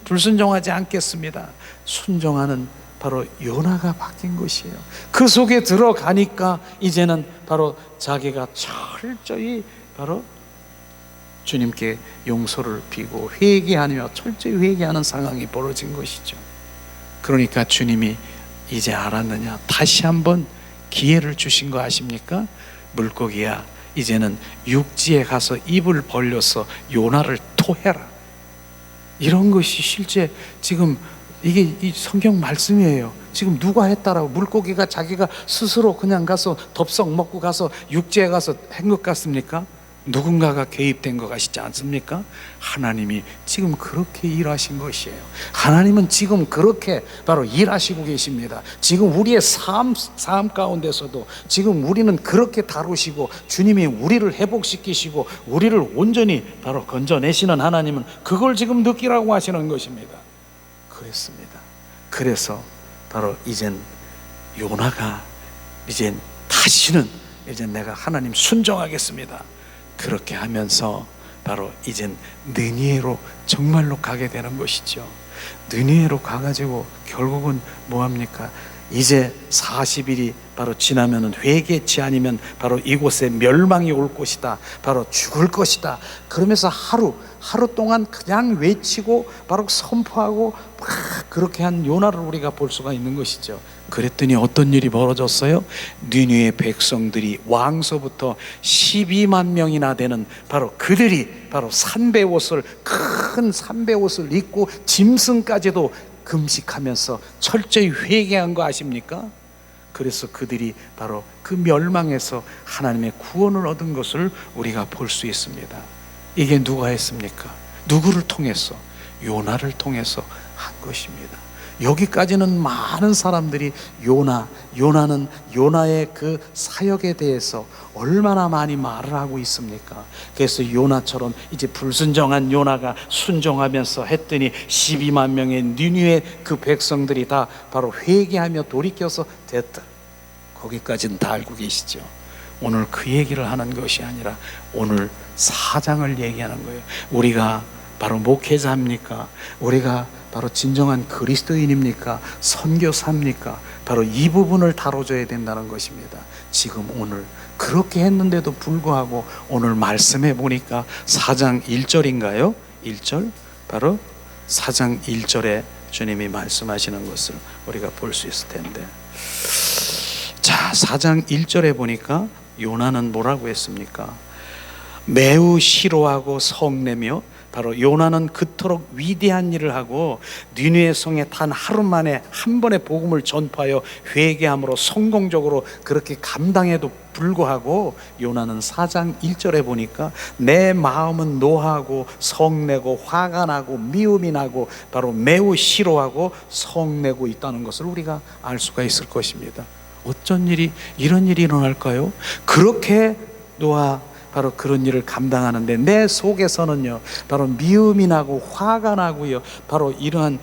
불순종하지 않겠습니다. 순종하는 바로 요나가 바뀐 것이에요. 그 속에 들어가니까 이제는 바로 자기가 철저히 바로 주님께 용서를 비고 회개하며 철저히 회개하는 상황이 벌어진 것이죠. 그러니까 주님이 이제 알았느냐, 다시 한번 기회를 주신 거 아십니까? 물고기야, 이제는 육지에 가서 입을 벌려서 요나를 토해라. 이런 것이 실제 지금 이게 이 성경 말씀이에요. 지금 누가 했다라고? 물고기가 자기가 스스로 그냥 가서 덥석 먹고 가서 육지에 가서 한 것 같습니까? 누군가가 개입된 것 같지 않습니까? 하나님이 지금 그렇게 일하신 것이에요. 하나님은 지금 그렇게 바로 일하시고 계십니다. 지금 우리의 삶 가운데서도 지금 우리는 그렇게 다루시고, 주님이 우리를 회복시키시고 우리를 온전히 바로 건져내시는 하나님은 그걸 지금 느끼라고 하시는 것입니다. 그랬습니다. 그래서 바로 이젠 요나가 이젠 다시는 이젠 내가 하나님 순종하겠습니다. 그렇게 하면서 바로 이젠 느니에로 정말로 가게 되는 것이죠. 느니에로 가가지고 결국은 뭐합니까? 이제 40일이 바로 지나면은 회개치 아니면 바로 이곳에 멸망이 올 것이다, 바로 죽을 것이다. 그러면서 하루 동안 그냥 외치고 바로 선포하고 막 그렇게 한 요나를 우리가 볼 수가 있는 것이죠. 그랬더니 어떤 일이 벌어졌어요? 니느웨 백성들이 왕서부터 12만 명이나 되는 바로 그들이 바로 산배옷을, 큰 산배옷을 입고 짐승까지도 금식하면서 철저히 회개한 거 아십니까? 그래서 그들이 바로 그 멸망에서 하나님의 구원을 얻은 것을 우리가 볼 수 있습니다. 이게 누가 했습니까? 누구를 통해서? 요나를 통해서 한 것입니다. 여기까지는 많은 사람들이 요나는 요나의 그 사역에 대해서 얼마나 많이 말을 하고 있습니까? 그래서 요나처럼 이제 불순종한 요나가 순종하면서 했더니 12만 명의 니느웨 그 백성들이 다 바로 회개하며 돌이켜서 됐다. 거기까지는 다 알고 계시죠? 오늘 그 얘기를 하는 것이 아니라 오늘 사장을 얘기하는 거예요. 우리가 바로 목회자입니까? 우리가 바로 진정한 그리스도인입니까? 선교사입니까? 바로 이 부분을 다뤄줘야 된다는 것입니다. 지금 오늘 그렇게 했는데도 불구하고 오늘 말씀해 보니까 4장 1절인가요? 1절? 바로 4장 1절에 주님이 말씀하시는 것을 우리가 볼 수 있을 텐데, 자, 4장 1절에 보니까 요나는 뭐라고 했습니까? 매우 싫어하고 성내며, 바로 요나는 그토록 위대한 일을 하고 니느웨 성에 단 하루 만에 한 번의 복음을 전파하여 회개함으로 성공적으로 그렇게 감당해도 불구하고 요나는 4장 1절에 보니까 내 마음은 노하고 성내고 화가 나고 미움이 나고 바로 매우 싫어하고 성내고 있다는 것을 우리가 알 수가 있을 것입니다. 어쩐 일이 이런 일이 일어날까요? 그렇게 바로 그런 일을 감당하는데 내 속에서는요 바로 미움이 나고 화가 나고요 바로 이러한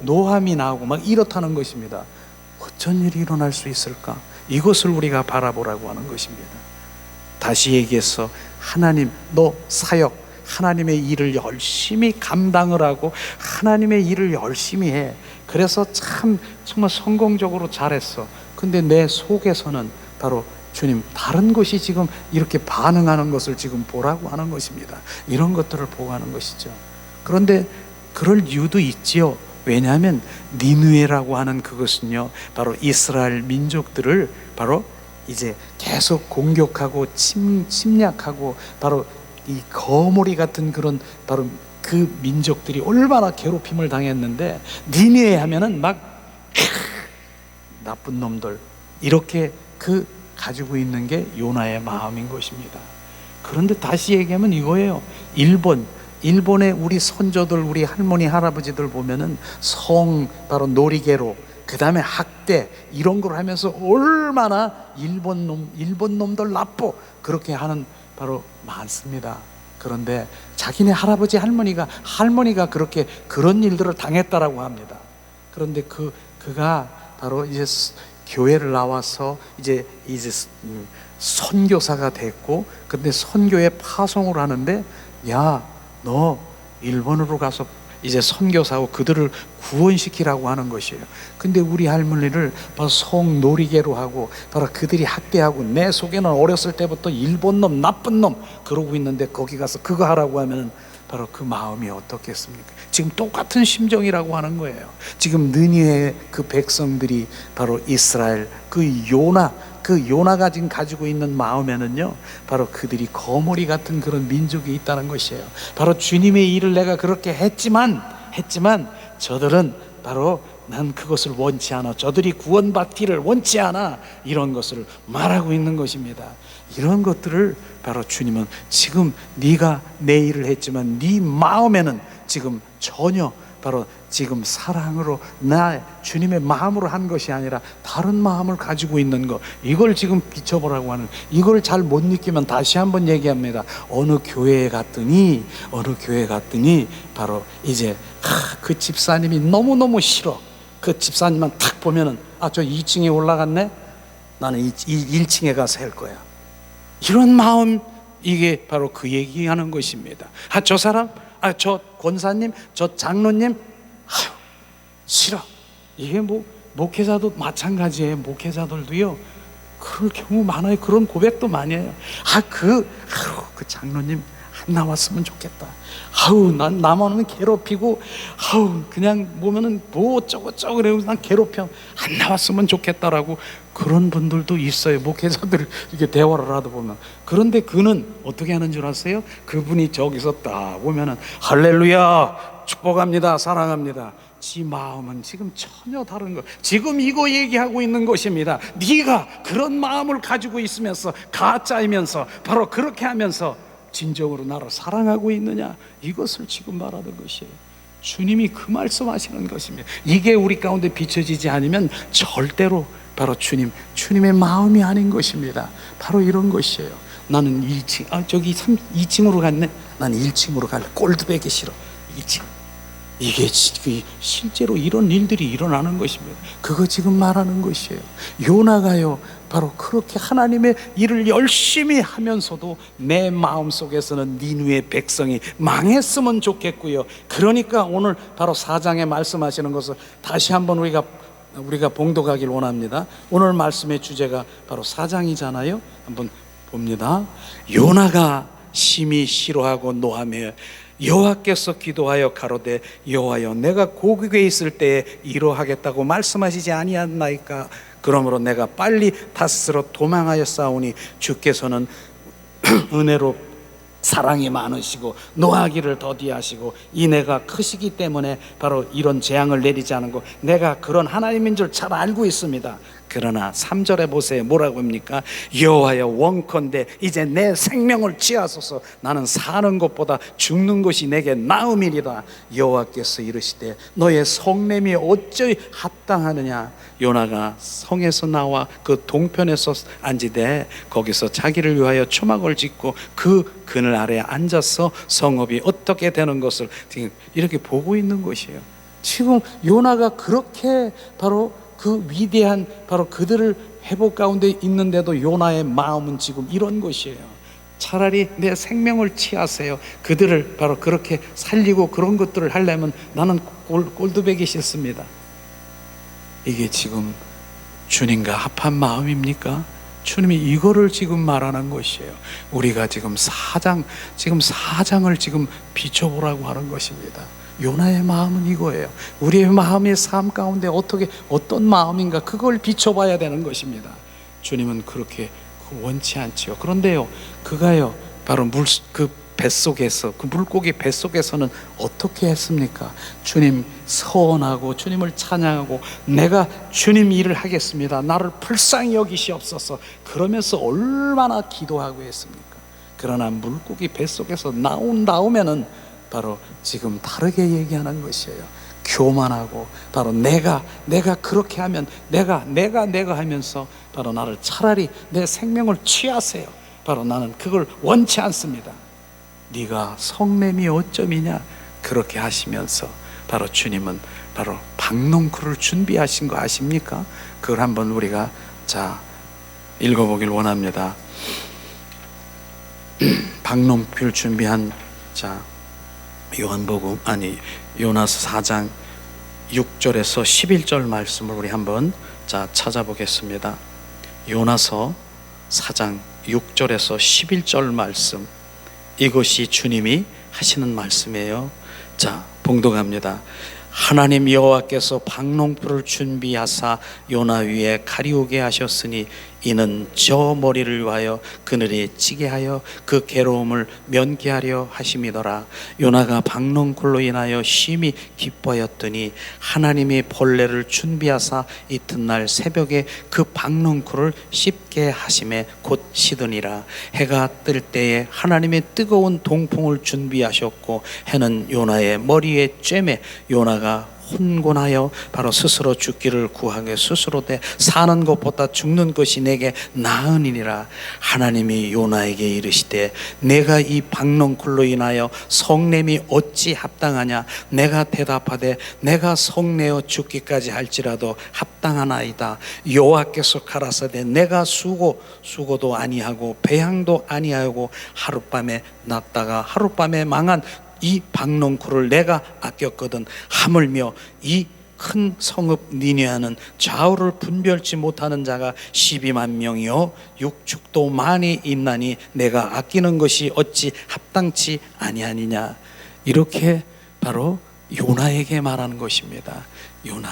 노함이 나고 막 이렇다는 것입니다. 어쩐 일이 일어날 수 있을까? 이것을 우리가 바라보라고 하는 것입니다. 다시 얘기해서 하나님, 너 사역, 하나님의 일을 열심히 감당을 하고 하나님의 일을 열심히 해. 그래서 정말 성공적으로 잘했어. 근데 내 속에서는 바로 주님, 다른 것이 지금 이렇게 반응하는 것을 지금 보라고 하는 것입니다. 이런 것들을 보고 하는 것이죠. 그런데 그럴 이유도 있지요. 왜냐하면 니느웨라고 하는 그것은요 바로 이스라엘 민족들을 바로 이제 계속 공격하고 침략하고 바로 이 거머리 같은 그런 바로 그 민족들이 얼마나 괴롭힘을 당했는데, 니느웨 하면은 막 나쁜 놈들 이렇게 가지고 있는 게 요나의 마음인 것입니다. 그런데 다시 얘기하면 이거예요. 일본의 우리 선조들, 우리 할머니 할아버지들 보면은 바로 놀이개로, 그 다음에 학대 이런 걸 하면서 얼마나 일본 놈들 나빠 그렇게 하는 바로 많습니다. 그런데 자기네 할아버지 할머니가 그렇게 그런 일들을 당했다라고 합니다. 그런데 그가 바로 이제 교회를 나와서 이제 선교사가 됐고, 근데 선교에 파송을 하는데, 야, 너 일본으로 가서 이제 선교사하고 그들을 구원시키라고 하는 것이에요. 근데 우리 할머니를 바로 성놀이개로 하고 바로 그들이 학대하고, 내 속에는 어렸을 때부터 일본 놈, 나쁜 놈 그러고 있는데 거기 가서 그거 하라고 하면 바로 그 마음이 어떻겠습니까? 지금 똑같은 심정이라고 하는 거예요. 지금 느니의 그 백성들이 바로 이스라엘 그 요나가 지금 가지고 있는 마음에는요 바로 그들이 거머리 같은 그런 민족이 있다는 것이에요. 바로 주님의 일을 내가 그렇게 했지만 저들은 바로 난 그것을 원치 않아, 저들이 구원받기를 원치 않아, 이런 것을 말하고 있는 것입니다. 이런 것들을 바로 주님은 지금 네가 내 일을 했지만 네 마음에는 지금 전혀 바로 지금 사랑으로 주님의 마음으로 한 것이 아니라 다른 마음을 가지고 있는 것, 이걸 지금 비춰보라고 하는, 이걸 잘 못 느끼면 다시 한번 얘기합니다. 어느 교회에 갔더니 바로 이제 그 집사님이 너무너무 싫어. 그 집사님만 탁 보면은 저 2층에 올라갔네, 나는 1층에 가서 할 거야. 이런 마음, 이게 바로 그 얘기하는 것입니다. 저 사람, 저 권사님, 저 장로님, 싫어. 이게 뭐 목회자도 마찬가지예요. 목회자들도요 그럴 경우 많아요. 그런 고백도 많이 해요. 그 장로님 안 나왔으면 좋겠다. 난 나만은 괴롭히고 그냥 보면은 뭐 어쩌고저쩌고 그러면서 난 괴롭혀. 안 나왔으면 좋겠다라고 그런 분들도 있어요. 목회자들 이렇게 대화를 하다 보면. 그런데 그는 어떻게 하는 줄 아세요? 그분이 저기서 딱 보면은 할렐루야 축복합니다 사랑합니다. 지 마음은 지금 전혀 다른 거. 지금 이거 얘기하고 있는 것입니다. 네가 그런 마음을 가지고 있으면서 가짜이면서 바로 그렇게 하면서 진정으로 나를 사랑하고 있느냐, 이것을 지금 말하는 것이에요. 주님이 그 말씀하시는 것입니다. 이게 우리 가운데 비춰지지 않으면 절대로 바로 주님의 마음이 아닌 것입니다. 바로 이런 것이에요. 나는 1층, 저기 2층으로 갔네. 나는 1층으로 갈래. 골드백이 싫어. 2층. 이게 실제로 이런 일들이 일어나는 것입니다. 그거 지금 말하는 것이에요. 요나가요 바로 그렇게 하나님의 일을 열심히 하면서도 내 마음속에서는 니느웨 백성이 망했으면 좋겠고요. 그러니까 오늘 바로 4장에 말씀하시는 것을 다시 한번 우리가 봉독하길 원합니다. 오늘 말씀의 주제가 바로 4장이잖아요. 한번 봅니다. 요나가 심히 싫어하고 노하며 여호와께서 기도하여 가로되 여호와여 내가 고국에 있을 때에 이러하겠다고 말씀하시지 아니하나이까. 그러므로 내가 빨리 다스로 도망하였사오니 주께서는 은혜로 사랑이 많으시고 노하기를 더디하시고 인애가 크시기 때문에 바로 이런 재앙을 내리지 않은 거 내가 그런 하나님인 줄 잘 알고 있습니다. 그러나 3절에 보세요. 뭐라고 합니까? 여호와여 원컨대 이제 내 생명을 취하소서. 나는 사는 것보다 죽는 것이 내게 나음이니라. 여호와께서 이르시되 너의 성냄이 어찌 합당하느냐. 요나가 성에서 나와 그 동편에서 앉으되 거기서 자기를 위하여 초막을 짓고 그 그늘 아래에 앉아서 성읍이 어떻게 되는 것을 이렇게 보고 있는 것이에요. 지금 요나가 그렇게 바로 그 위대한 바로 그들을 회복 가운데 있는데도 요나의 마음은 지금 이런 것이에요. 차라리 내 생명을 취하세요. 그들을 바로 그렇게 살리고 그런 것들을 하려면 나는 골드백이 싫습니다. 이게 지금 주님과 합한 마음입니까? 주님이 이거를 지금 말하는 것이에요. 우리가 지금 4장을 지금 비춰보라고 하는 것입니다. 요나의 마음은 이거예요. 우리의 마음의 삶 가운데 어떤 마음인가 그걸 비춰봐야 되는 것입니다. 주님은 그렇게 원치 않지요. 그런데요, 그가요 바로 그 뱃속에서 그 물고기 뱃속에서는 어떻게 했습니까? 주님 서원하고 주님을 찬양하고 내가 주님 일을 하겠습니다. 나를 불쌍히 여기시옵소서. 그러면서 얼마나 기도하고 했습니까? 그러나 물고기 뱃속에서 나오면은 바로 지금 다르게 얘기하는 것이에요. 교만하고 바로 내가 그렇게 하면 내가 하면서 바로 나를 차라리 내 생명을 취하세요. 바로 나는 그걸 원치 않습니다. 네가 성냄이 어쩌미냐 그렇게 하시면서 바로 주님은 바로 박농쿨을 준비하신 거 아십니까? 그걸 한번 우리가 읽어보길 원합니다. 박농쿨 준비한 요나서 4장 6절에서 11절 말씀을 우리 한번 찾아보겠습니다. 요나서 4장 6절에서 11절 말씀, 이것이 주님이 하시는 말씀이에요. 봉독합니다. 하나님 여호와께서 박농풀을 준비하사 요나 위에 가리우게 하셨으니 이는 저 머리를 위하여 그늘에 찌게 하여 그 괴로움을 면케하려 하심이더라. 요나가 박농쿨로 인하여 심히 기뻐하였더니 하나님이 벌레를 준비하사 이튿날 새벽에 그 박농쿨을 씹게 하심에 곧 시드니라. 해가 뜰 때에 하나님의 뜨거운 동풍을 준비하셨고 해는 요나의 머리에 쬐매 요나가 혼곤하여 바로 스스로 죽기를 구하게 스스로 돼 사는 것보다 죽는 것이 내게 나으니라. 하나님이 요나에게 이르시되 내가 이 박농쿨로 인하여 성냄이 어찌 합당하냐. 내가 대답하되 내가 성내어 죽기까지 할지라도 합당하나이다. 여호와께서 가라사대 내가 수고도 아니하고 배양도 아니하고 하룻밤에 났다가 하룻밤에 망한 이 박농쿨을 내가 아꼈거든. 하물며 이 큰 성읍 니느웨는 좌우를 분별치 못하는 자가 12만 명이요 육축도 많이 있나니 내가 아끼는 것이 어찌 합당치 아니하니냐. 이렇게 바로 요나에게 말하는 것입니다. 요나,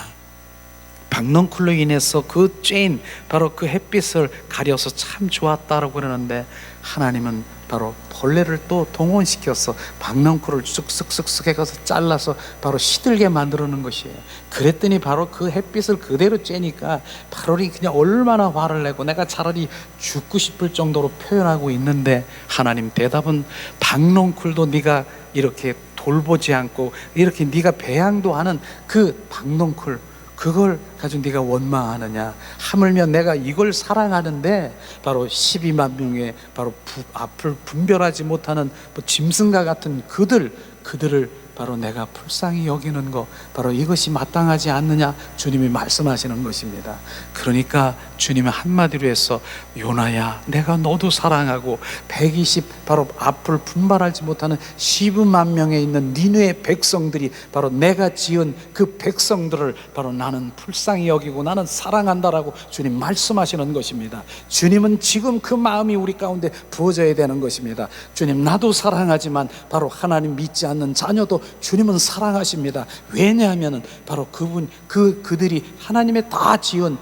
박넝쿨로 인해서 그 쬐인 바로 그 햇빛을 가려서 참 좋았다라고 그러는데, 하나님은 바로 벌레를 또 동원시켜서 박넝쿨을 쓱쓱쓱쓱 해가서 잘라서 바로 시들게 만들어 놓은 것이에요. 그랬더니 바로 그 햇빛을 그대로 쬐니까 바로이 그냥 얼마나 화를 내고 내가 차라리 죽고 싶을 정도로 표현하고 있는데, 하나님 대답은 박넝쿨도 네가 이렇게 돌보지 않고 이렇게 네가 배양도 하는 그 박넝쿨, 그걸 가지고 네가 원망하느냐. 하물며 내가 이걸 사랑하는데 바로 12만 명의 바로 앞을 분별하지 못하는 짐승과 같은 그들을 바로 내가 불쌍히 여기는 거, 바로 이것이 마땅하지 않느냐. 주님이 말씀하시는 것입니다. 그러니까 주님이 한마디로 해서, 요나야 내가 너도 사랑하고 120 바로 앞을 분발하지 못하는 12만 명에 있는 니느웨 백성들이 바로 내가 지은 그 백성들을 바로 나는 불쌍히 여기고 나는 사랑한다라고 주님 말씀하시는 것입니다. 주님은 지금 그 마음이 우리 가운데 부어져야 되는 것입니다. 주님, 나도 사랑하지만 바로 하나님 믿지 않는 자녀도 주님은 사랑하십니다. 왜냐하면 바로 그들이 하나님의 다 지은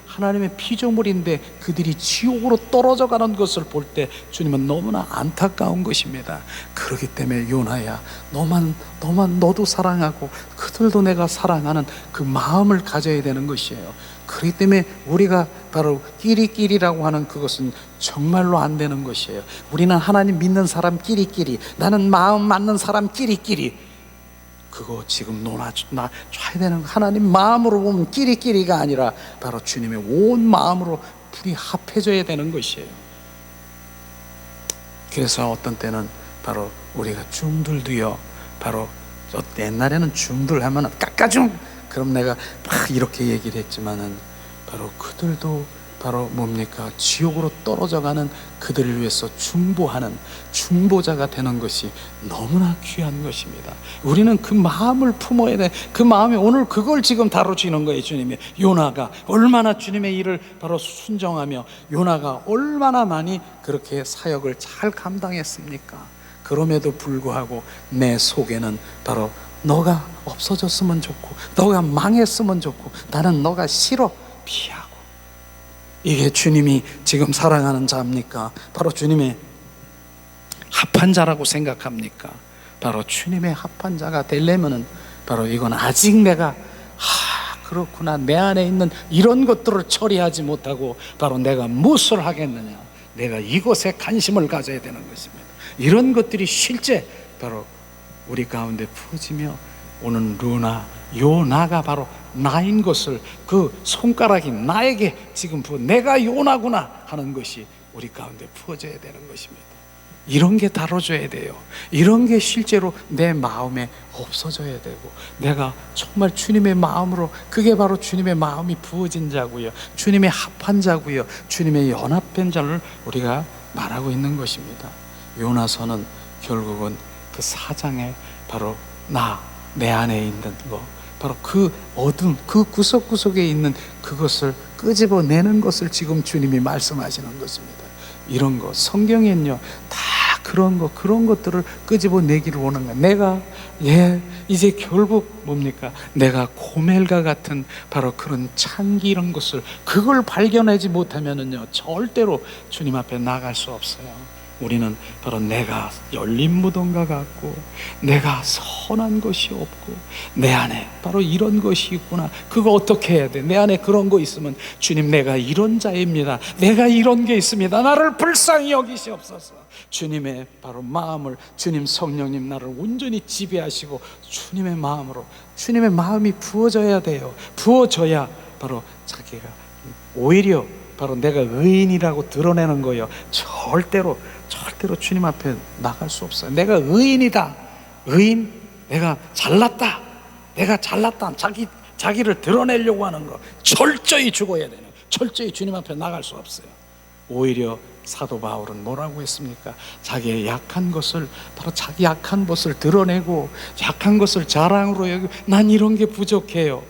하나님의 피조물인데 그들이 지옥으로 떨어져 가는 것을 볼 때 주님은 너무나 안타까운 것입니다. 그렇기 때문에 요나야, 너도 사랑하고 그들도 내가 사랑하는 그 마음을 가져야 되는 것이에요. 그렇기 때문에 우리가 바로 끼리끼리라고 하는 그것은 정말로 안 되는 것이에요. 우리는 하나님 믿는 사람 끼리끼리, 나는 마음 맞는 사람 끼리끼리, 그거 지금 놔줘야 되는, 하나님 마음으로 보면 끼리끼리가 아니라 바로 주님의 온 마음으로 불이 합해져야 되는 것이에요. 그래서 어떤 때는 바로 우리가 줌들도요, 바로 옛날에는 줌들 하면 깎아줌, 그럼 내가 막 이렇게 얘기를 했지만은 바로 그들도 바로 뭡니까? 지옥으로 떨어져가는 그들을 위해서 중보하는 중보자가 되는 것이 너무나 귀한 것입니다. 우리는 그 마음을 품어야 돼. 그 마음이 오늘 그걸 지금 다루시는 거예요. 주님이 요나가 얼마나 주님의 일을 바로 순종하며 요나가 얼마나 많이 그렇게 사역을 잘 감당했습니까? 그럼에도 불구하고 내 속에는 바로 너가 없어졌으면 좋고 너가 망했으면 좋고 나는 너가 싫어, 피하고. 이게 주님이 지금 사랑하는 자입니까? 바로 주님의 합한 자라고 생각합니까? 바로 주님의 합한 자가 되려면은 바로 이건 아직 내가 그렇구나, 내 안에 있는 이런 것들을 처리하지 못하고 바로 내가 무엇을 하겠느냐, 내가 이것에 관심을 가져야 되는 것입니다. 이런 것들이 실제 바로 우리 가운데 부어지며 오는 요나가 바로 나인 것을, 그 손가락이 나에게 지금 내가 요나구나 하는 것이 우리 가운데 부어져야 되는 것입니다. 이런 게 다뤄져야 돼요. 이런 게 실제로 내 마음에 없어져야 되고, 내가 정말 주님의 마음으로, 그게 바로 주님의 마음이 부어진 자고요, 주님의 합한 자고요, 주님의 연합된 자를 우리가 말하고 있는 것입니다. 요나서는 결국은 그 4장에 바로 내 안에 있는 거, 바로 그 어둠, 그 구석구석에 있는 그것을 끄집어내는 것을 지금 주님이 말씀하시는 것입니다. 이런 거 성경엔요 다 그런 것들을 끄집어내기를 원하는 거예요. 내가 이제 결국 뭡니까? 내가 고멜과 같은 바로 그런 창기, 이런 것을, 그걸 발견하지 못하면은요 절대로 주님 앞에 나갈 수 없어요. 우리는 바로 내가 열린 무덤과 같고 내가 선한 것이 없고 내 안에 바로 이런 것이 있구나. 그거 어떻게 해야 돼? 내 안에 그런 거 있으면 주님, 내가 이런 자입니다, 내가 이런 게 있습니다, 나를 불쌍히 여기시옵소서. 주님의 바로 마음을, 주님 성령님 나를 온전히 지배하시고 주님의 마음으로, 주님의 마음이 부어져야 돼요. 부어져야 바로 자기가 오히려 바로 내가 의인이라고 드러내는 거예요. 절대로 주님 앞에 나갈 수 없어요. 내가 의인이다, 의인, 내가 잘났다, 자기를 드러내려고 하는 거 철저히 죽어야 되는, 철저히 주님 앞에 나갈 수 없어요. 오히려 사도 바울은 뭐라고 했습니까? 자기의 약한 것을, 바로 자기 약한 것을 드러내고 약한 것을 자랑으로 여기고, 난 이런 게 부족해요.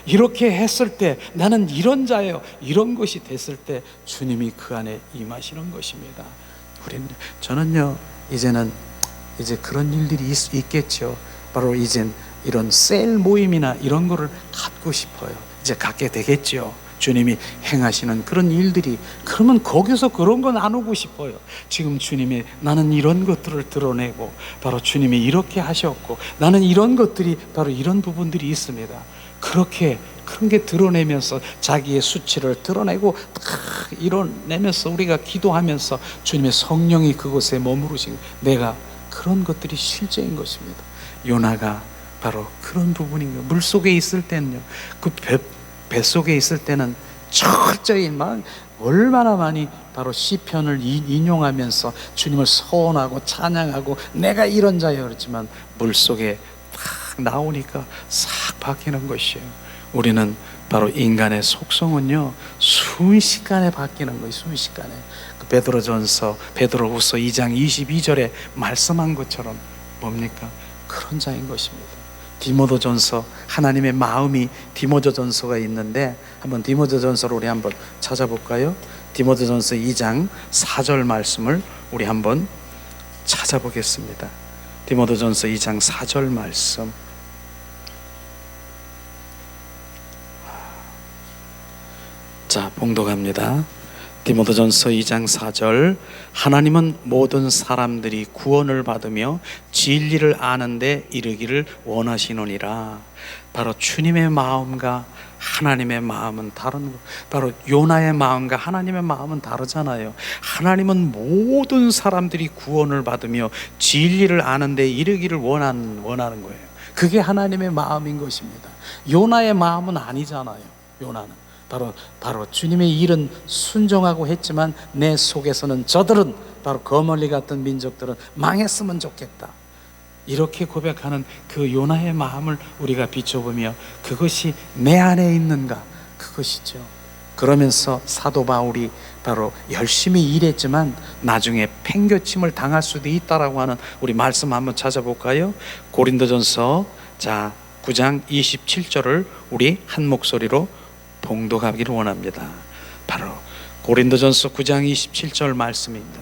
이렇게 했을 때 나는 이런 자예요. 이런 것이 됐을 때 주님이 그 안에 임하시는 것입니다. 저는요, 이제 그런 일들이 있겠죠. 바로 이젠 이런 셀 모임이나 이런 거를 갖고 싶어요. 이제 갖게 되겠죠. 주님이 행하시는 그런 일들이. 그러면 거기서 그런 거 나누고 싶어요. 지금 주님이, 나는 이런 것들을 드러내고, 바로 주님이 이렇게 하셨고, 나는 이런 것들이, 바로 이런 부분들이 있습니다. 그런 게 드러내면서 자기의 수치를 드러내고 딱 이뤄내면서 우리가 기도하면서 주님의 성령이 그곳에 머무르신, 내가 그런 것들이 실제인 것입니다. 요나가 바로 그런 부분인 거예요. 물속에 있을 때는요, 그 뱃속에 있을 때는 철저히 막 얼마나 많이 바로 시편을 인용하면서 주님을 서원하고 찬양하고 내가 이런 자여 그랬지만, 물속에 딱 나오니까 싹 바뀌는 것이에요. 우리는 바로 인간의 속성은요, 순식간에 바뀌는 거예요. 순식간에. 그 베드로후서 2장 22절에 말씀한 것처럼 뭡니까? 그런 자인 것입니다. 디모데전서, 하나님의 마음이 디모데전서가 있는데, 한번 디모데전서를 우리 한번 찾아볼까요? 디모데전서 2장 4절 말씀을 우리 한번 찾아보겠습니다. 디모데전서 2장 4절 말씀. 자, 봉독합니다. 디모데전서 2장 4절. 하나님은 모든 사람들이 구원을 받으며 진리를 아는 데 이르기를 원하시노니라. 바로 주님의 마음과 하나님의 마음은 다른 거. 바로 요나의 마음과 하나님의 마음은 다르잖아요. 하나님은 모든 사람들이 구원을 받으며 진리를 아는 데 이르기를 원하는 거예요. 그게 하나님의 마음인 것입니다. 요나의 마음은 아니잖아요. 요나는 바로 주님의 일은 순종하고 했지만 내 속에서는 저들은, 바로 거멀리 같은 민족들은 망했으면 좋겠다, 이렇게 고백하는 그 요나의 마음을 우리가 비춰보며 그것이 내 안에 있는가, 그것이죠. 그러면서 사도 바울이 바로 열심히 일했지만 나중에 팽교침을 당할 수도 있다라고 하는 우리 말씀 한번 찾아볼까요? 고린도전서 9장 27절을 우리 한 목소리로 봉독하기를 원합니다. 바로 고린도전서 9장 27절 말씀입니다.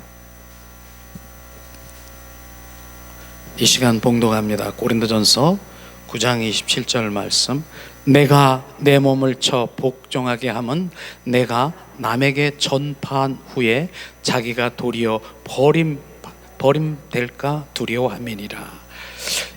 이 시간 봉독합니다. 고린도전서 9장 27절 말씀. 내가 내 몸을 쳐 복종하게 함은 내가 남에게 전파한 후에 자기가 도리어 버림될까 두려워함이니라.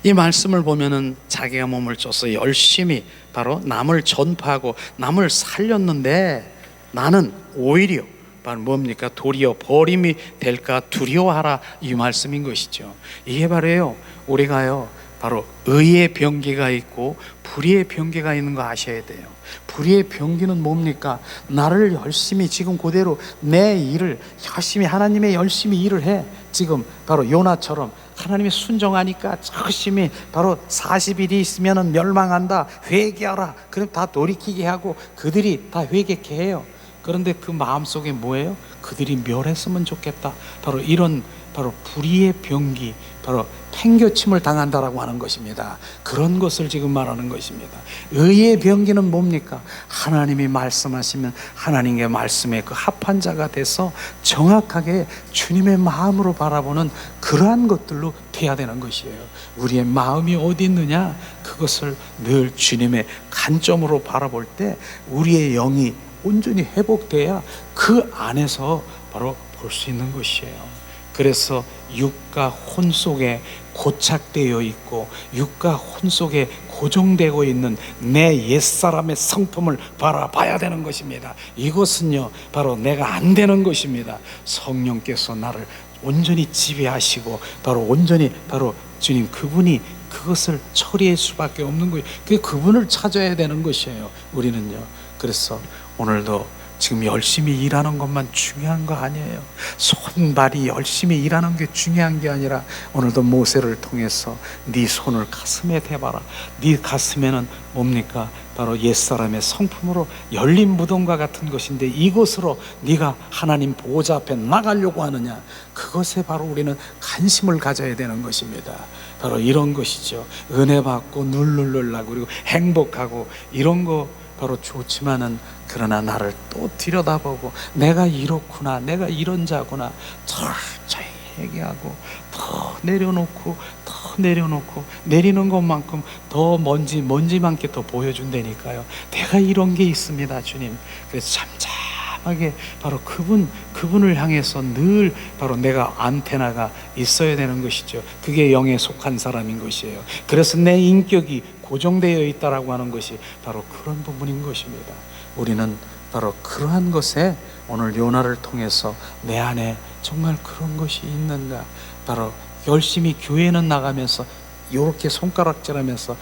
이 말씀을 보면은 자기가 몸을 줘서 열심히 바로 남을 전파하고 남을 살렸는데, 나는 오히려 바로 뭡니까? 도리어 버림이 될까 두려워하라, 이 말씀인 것이죠. 이게 바로요, 우리가요 바로 의의 병기가 있고 불의의 병기가 있는 거 아셔야 돼요. 불의의 병기는 뭡니까? 나를 열심히 지금 그대로 내 일을 열심히, 하나님의 열심히 일을 해. 지금 바로 요나처럼 하나님이 순종하니까 열심히, 바로 40일이 있으면 멸망한다, 회개하라, 그럼 다 돌이키게 하고 그들이 다 회개케 해요. 그런데 그 마음속에 뭐예요? 그들이 멸했으면 좋겠다, 바로 이런 바로 불의의 병기, 바로 팽교침을 당한다라고 하는 것입니다. 그런 것을 지금 말하는 것입니다. 의의 병기는 뭡니까? 하나님이 말씀하시면 하나님의 말씀에 그 합한 자가 돼서 정확하게 주님의 마음으로 바라보는 그러한 것들로 돼야 되는 것이에요. 우리의 마음이 어디 있느냐? 그것을 늘 주님의 관점으로 바라볼 때 우리의 영이 온전히 회복돼야 그 안에서 바로 볼 수 있는 것이에요. 그래서 육과 혼 속에 고착되어 있고 육과 혼 속에 고정되고 있는 내 옛사람의 성품을 바라봐야 되는 것입니다. 이것은요 바로 내가 안 되는 것입니다. 성령께서 나를 온전히 지배하시고 바로 온전히 바로 주님 그분이 그것을 처리할 수밖에 없는 거예요. 그분을 찾아야 되는 것이에요. 우리는요. 그래서 오늘도 지금 열심히 일하는 것만 중요한 거 아니에요. 손발이 열심히 일하는 게 중요한 게 아니라 오늘도 모세를 통해서 네 손을 가슴에 대봐라. 네 가슴에는 뭡니까? 바로 옛사람의 성품으로 열린 무덤과 같은 것인데 이곳으로 네가 하나님 보호자 앞에 나가려고 하느냐? 그것에 바로 우리는 관심을 가져야 되는 것입니다. 바로 이런 것이죠. 은혜 받고 누르려고 그리고 행복하고 이런 거 바로 좋지만은 그러나 나를 또 들여다보고 내가 이렇구나, 내가 이런 자구나 철저히 회개하고 더 내려놓고 내리는 것만큼 더 먼지만큼 더 보여준다니까요. 내가 이런 게 있습니다, 주님. 그래서 잠잠하게 바로 그분을 향해서 늘 바로 내가 안테나가 있어야 되는 것이죠. 그게 영에 속한 사람인 것이에요. 그래서 내 인격이 고정되어 있다라고 하는 것이 바로 그런 부분인 것입니다. 우리는 바로 그러한 것에 오늘 요나를 통해서 내 안에 정말 그런 것이 있는가, 바로 열심히 교회는 나가면서 이렇게 손가락질하면서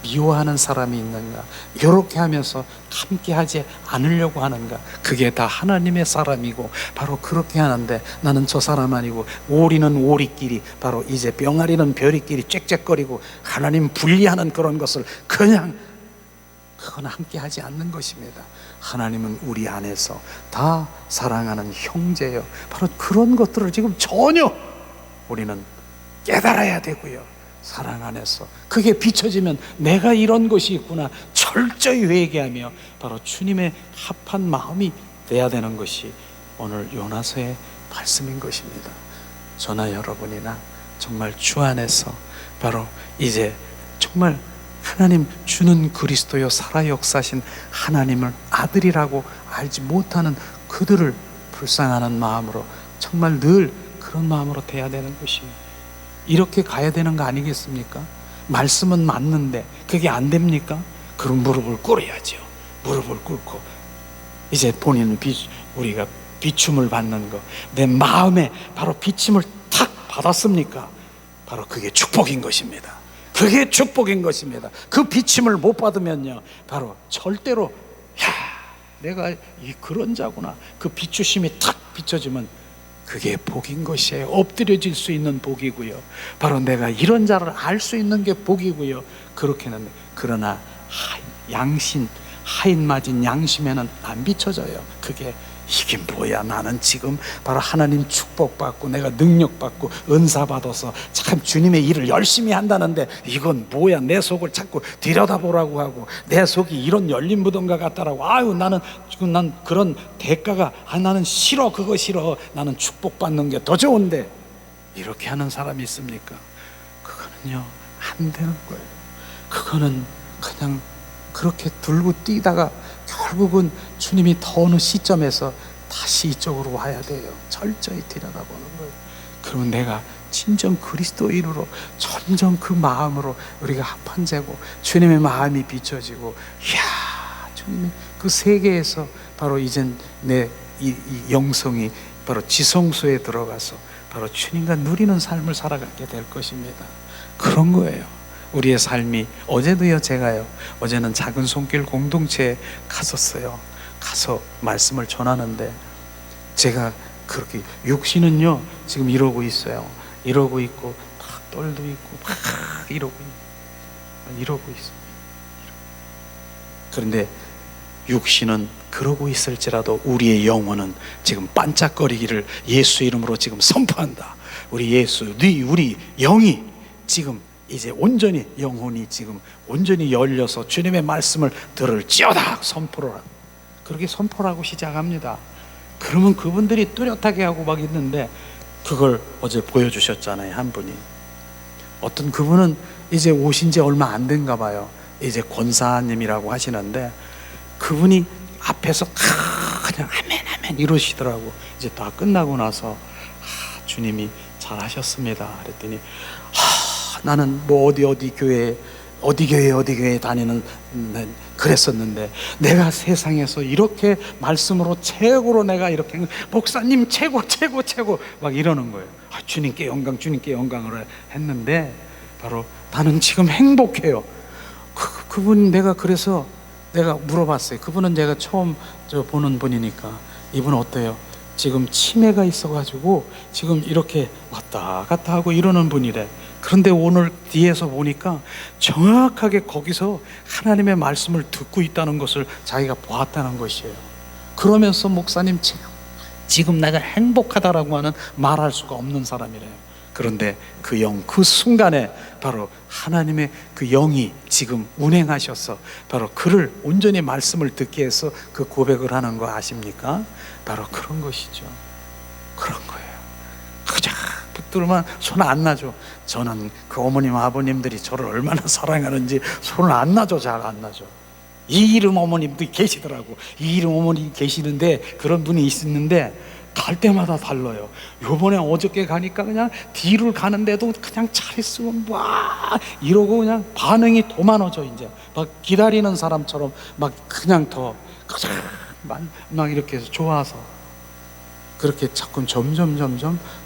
미워하는 사람이 있는가, 이렇게 하면서 함께 하지 않으려고 하는가, 그게 다 하나님의 사람이고 바로 그렇게 하는데 나는 저 사람 아니고 오리는 오리끼리 바로 이제 병아리는 별이끼리 짹짹거리고 하나님 분리하는 그런 것을 그건 함께 하지 않는 것입니다. 하나님은 우리 안에서 다 사랑하는 형제요. 바로 그런 것들을 지금 전혀 우리는 깨달아야 되고요. 사랑 안에서 그게 비춰지면 내가 이런 것이 있구나 철저히 회개하며 바로 주님의 합한 마음이 돼야 되는 것이 오늘 요나서의 말씀인 것입니다. 저나 여러분이나 정말 주 안에서 바로 이제 정말 하나님 주는 그리스도요 살아 역사신 하나님을 아들이라고 알지 못하는 그들을 불쌍하는 마음으로 정말 늘 그런 마음으로 돼야 되는 것입니다. 이렇게 가야 되는 거 아니겠습니까? 말씀은 맞는데 그게 안 됩니까? 그럼 무릎을 꿇어야죠. 무릎을 꿇고 이제 본인은 우리가 비춤을 받는 거, 내 마음에 바로 비침을 탁 받았습니까? 바로 그게 축복인 것입니다. 그게 축복인 것입니다. 그 비침을 못 받으면요 바로 절대로 내가 그런 자구나, 그 비추심이 탁 비춰지면 그게 복인 것이에요. 엎드려질 수 있는 복이고요. 바로 내가 이런 자를 알 수 있는 게 복이고요. 그렇게는 그러나 양심, 하인 맞은 양심에는 안 비춰져요. 그게 이게 뭐야, 나는 지금 바로 하나님 축복받고 내가 능력받고 은사받아서 참 주님의 일을 열심히 한다는데 이건 뭐야, 내 속을 자꾸 들여다보라고 하고 내 속이 이런 열린 무덤과 같다라고, 아유 나는 지금 난 그런 대가가 나는 싫어, 그거 싫어, 나는 축복받는 게 더 좋은데, 이렇게 하는 사람이 있습니까? 그거는요 안 되는 거예요. 그거는 그냥 그렇게 들고 뛰다가 결국은 주님이 더 어느 시점에서 다시 이쪽으로 와야 돼요. 철저히 들여다보는 거예요. 그러면 내가 진정 그리스도인으로 점점 그 마음으로 우리가 합한 자고 주님의 마음이 비춰지고, 이야 주님의 그 세계에서 바로 이젠 내 이 영성이 바로 지성소에 들어가서 바로 주님과 누리는 삶을 살아가게 될 것입니다. 그런 거예요. 우리의 삶이. 어제도요 제가요, 어제는 작은 손길 공동체에 갔었어요. 가서 말씀을 전하는데 제가 그렇게 육신은요 지금 이러고 있어요. 이러고 있고 막 떨도 있고 막 이러고 있어요. 그런데 육신은 그러고 있을지라도 우리의 영혼은 지금 반짝거리기를 예수 이름으로 지금 선포한다. 우리 예수, 우리 영이 지금 이제 온전히, 영혼이 지금 온전히 열려서 주님의 말씀을 들을지어다 선포를 하고, 그렇게 선포를 하고 시작합니다. 그러면 그분들이 뚜렷하게 하고 막 있는데 그걸 어제 보여주셨잖아요. 한 분이, 어떤 그분은 이제 오신 지 얼마 안 된가 봐요. 이제 권사님이라고 하시는데 그분이 앞에서 그냥 아멘 이러시더라고. 이제 다 끝나고 나서 주님이 잘하셨습니다 그랬더니 나는 뭐 어디 교회에 다니는 그랬었는데 내가 세상에서 이렇게 말씀으로 최고로 내가 이렇게 목사님 최고 막 이러는 거예요. 주님께 영광을 했는데 바로 나는 지금 행복해요. 그분 내가 그래서 내가 물어봤어요. 그분은 제가 처음 보는 분이니까 이분 어때요? 지금 치매가 있어가지고 지금 이렇게 왔다 갔다 하고 이러는 분이래. 그런데 오늘 뒤에서 보니까 정확하게 거기서 하나님의 말씀을 듣고 있다는 것을 자기가 보았다는 것이에요. 그러면서 목사님 지금 내가 행복하다라고 하는 말할 수가 없는 사람이래요. 그런데 그 순간에 바로 하나님의 그 영이 지금 운행하셔서 바로 그를 온전히 말씀을 듣게 해서 그 고백을 하는 거 아십니까? 바로 그런 것이죠. 그런 거예요. 그저 붙들만 손 안 나죠. 저는 그 어머님 아버님들이 저를 얼마나 사랑하는지 손을 안 나죠. 잘 안 나죠. 이 이름 어머님도 계시더라고. 이 이름 어머니 계시는데 그런 분이 있었는데 갈 때마다 달라요. 요번에 어저께 가니까 그냥 뒤를 가는데도 그냥 잘 있으면 와 이러고 그냥 반응이 더 많아져. 이제 막 기다리는 사람처럼 막 그냥 더 막 이렇게 해서 좋아서 그렇게 자꾸 점점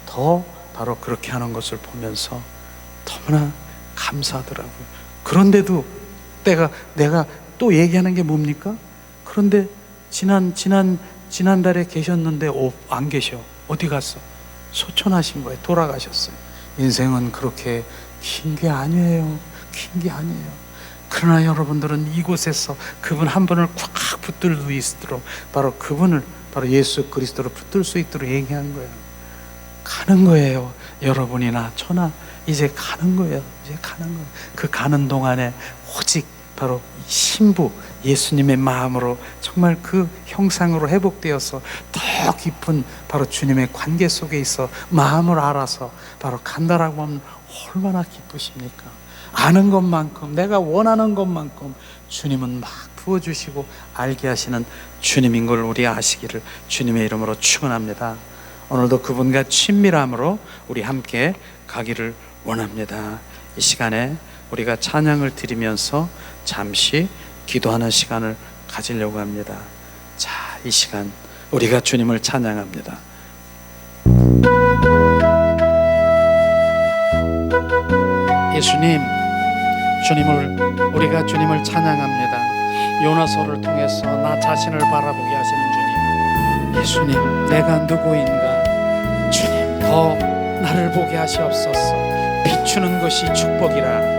더 바로 그렇게 하는 것을 보면서 너무나 감사하더라고요. 그런데도 내가 또 얘기하는 게 뭡니까? 그런데 지난달에 계셨는데 안 계셔. 어디 갔어? 소천하신 거예요. 돌아가셨어요. 인생은 그렇게 긴 게 아니에요. 긴 게 아니에요. 그러나 여러분들은 이곳에서 그분 한 분을 꽉 붙들 수 있도록 바로 그분을 바로 예수 그리스도로 붙들 수 있도록 얘기한 거예요. 가는 거예요. 여러분이나 저나 이제 가는 거예요. 이제 가는 거예요. 그 가는 동안에 오직 바로 신부 예수님의 마음으로 정말 그 형상으로 회복되어서 더 깊은 바로 주님의 관계 속에 있어 마음을 알아서 바로 간다라고 하면 얼마나 기쁘십니까? 아는 것만큼 내가 원하는 것만큼 주님은 막 부어주시고 알게 하시는 주님인 걸 우리 아시기를 주님의 이름으로 축원합니다. 오늘도 그분과 친밀함으로 우리 함께 가기를 원합니다. 이 시간에 우리가 찬양을 드리면서 잠시 기도하는 시간을 가지려고 합니다. 자, 이 시간 우리가 주님을 찬양합니다. 예수님, 우리가 주님을 찬양합니다. 요나서를 통해서 나 자신을 바라보게 하시는 주님, 예수님, 내가 누구인가? 주님, 더 나를 보게 하시옵소서. 비추는 것이 축복이라.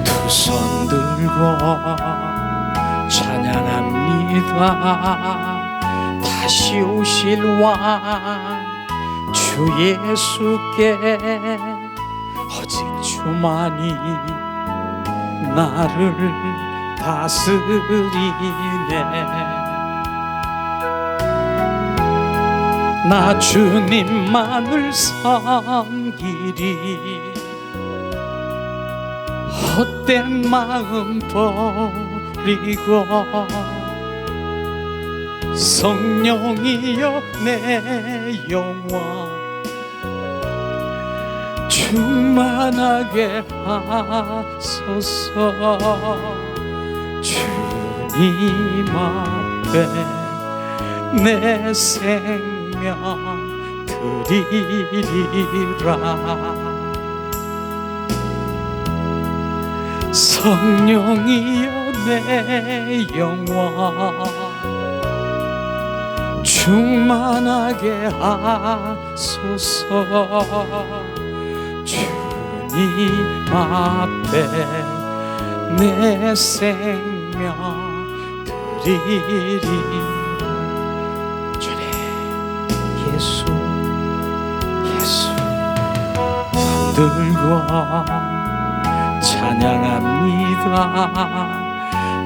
두 손 들고 찬양합니다. 다시 오실 왕 주 예수께 오직 주만이 나를 다스리네. 나 주님만을 섬기리. 헛된 마음 버리고 성령이여 내 영혼 충만하게 하소서. 주님 앞에 내 생명 드리리라. 성령이여 내 영혼 충만하게 하소서. 주님 앞에 내 생명 드리리. 주님 예수 들고 찬양합니다.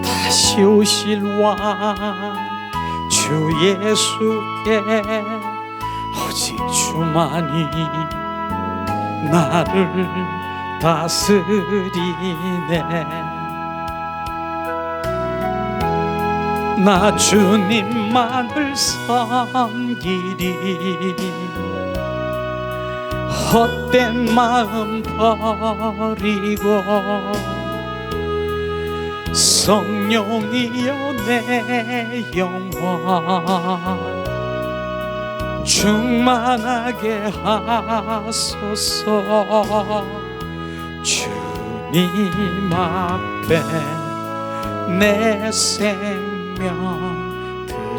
다시 오실 왕 주 예수께 오직 주만이 나를 다스리네. 나 주님만을 섬기리. 헛된 마음 버리고 성령이여 내 영혼 충만하게 하소서. 주님 주님 앞에 내 생명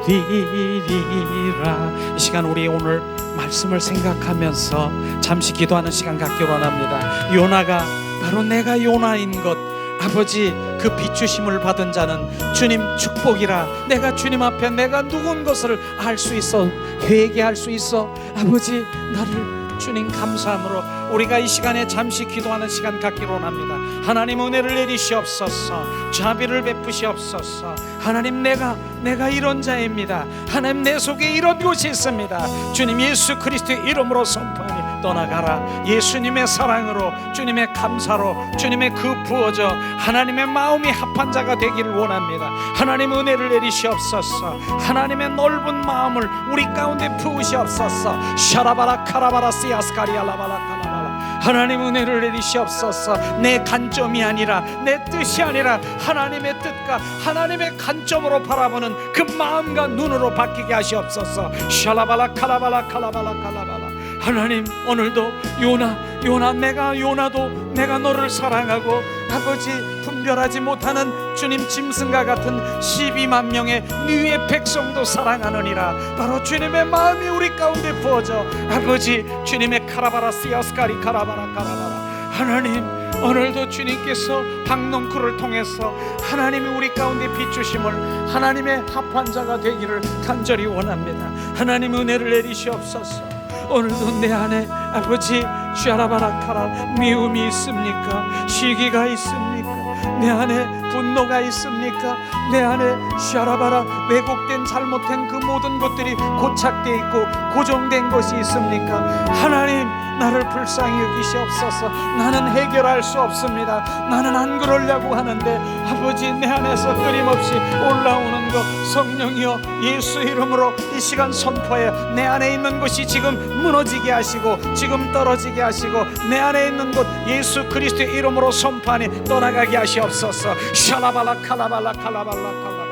드리리라. 이 시간 우리 오늘 말씀을 생각하면서 잠시 기도하는 시간 갖기로 원합니다. 요나가 바로 내가 요나인 것, 아버지 그 비추심을 받은 자는 주님 축복이라. 내가 주님 앞에 내가 누군 것을 알 수 있어, 회개할 수 있어. 아버지 나를 주님 감사함으로 우리가 이 시간에 잠시 기도하는 시간 갖기로 원합니다. 하나님 은혜를 내리시옵소서. 자비를 베푸시옵소서. 하나님 내가 이런 자입니다. 하나님 내 속에 이런 것이 있습니다. 주님 예수 그리스도의 이름으로 선포하니 떠나가라. 예수님의 사랑으로, 주님의 감사로, 주님의 그 부어져 하나님의 마음이 합한 자가 되기를 원합니다. 하나님 은혜를 내리시옵소서. 하나님의 넓은 마음을 우리 가운데 부으시옵소서. 샤라바라 카라바라 시아스카리알라바라 카라바라. 하나님 은혜를 내리시옵소서. 내 관점이 아니라, 내 뜻이 아니라 하나님의 뜻과 하나님의 관점으로 바라보는 그 마음과 눈으로 바뀌게 하시옵소서. 샤라바라 카라바라 카라바라 카라바라. 하나님 오늘도 요나 내가 요나도 내가 너를 사랑하고 아버지 분별하지 못하는 주님 짐승과 같은 12만 명의 니의 백성도 사랑하느니라. 바로 주님의 마음이 우리 가운데 부어져 아버지 주님의 카라바라 시아스카리 카라바라 카라바라. 하나님 오늘도 주님께서 박농쿨을 통해서 하나님이 우리 가운데 비추심을 하나님의 합한 자가 되기를 간절히 원합니다. 하나님 은혜를 내리시옵소서. 오늘도 내 안에 아버지 샤라바라카라 미움이 있습니까? 시기가 있습니까? 내 안에 분노가 있습니까? 내 안에 샤라바라 왜곡된 잘못된 그 모든 것들이 고착되어 있고 고정된 것이 있습니까? 하나님 나를 불쌍히 여기시옵소서. 나는 해결할 수 없습니다. 나는 안 그러려고 하는데 아버지 내 안에서 끊임없이 올라오는 것 성령이여 예수 이름으로 이 시간 선포해. 내 안에 있는 것이 지금 무너지게 하시고 지금 떨어지게 하시고 내 안에 있는 것 예수 그리스도의 이름으로 선포하니 떠나가게 하시옵소서. 샤라발라 칼라발라 칼라발라 칼라발라.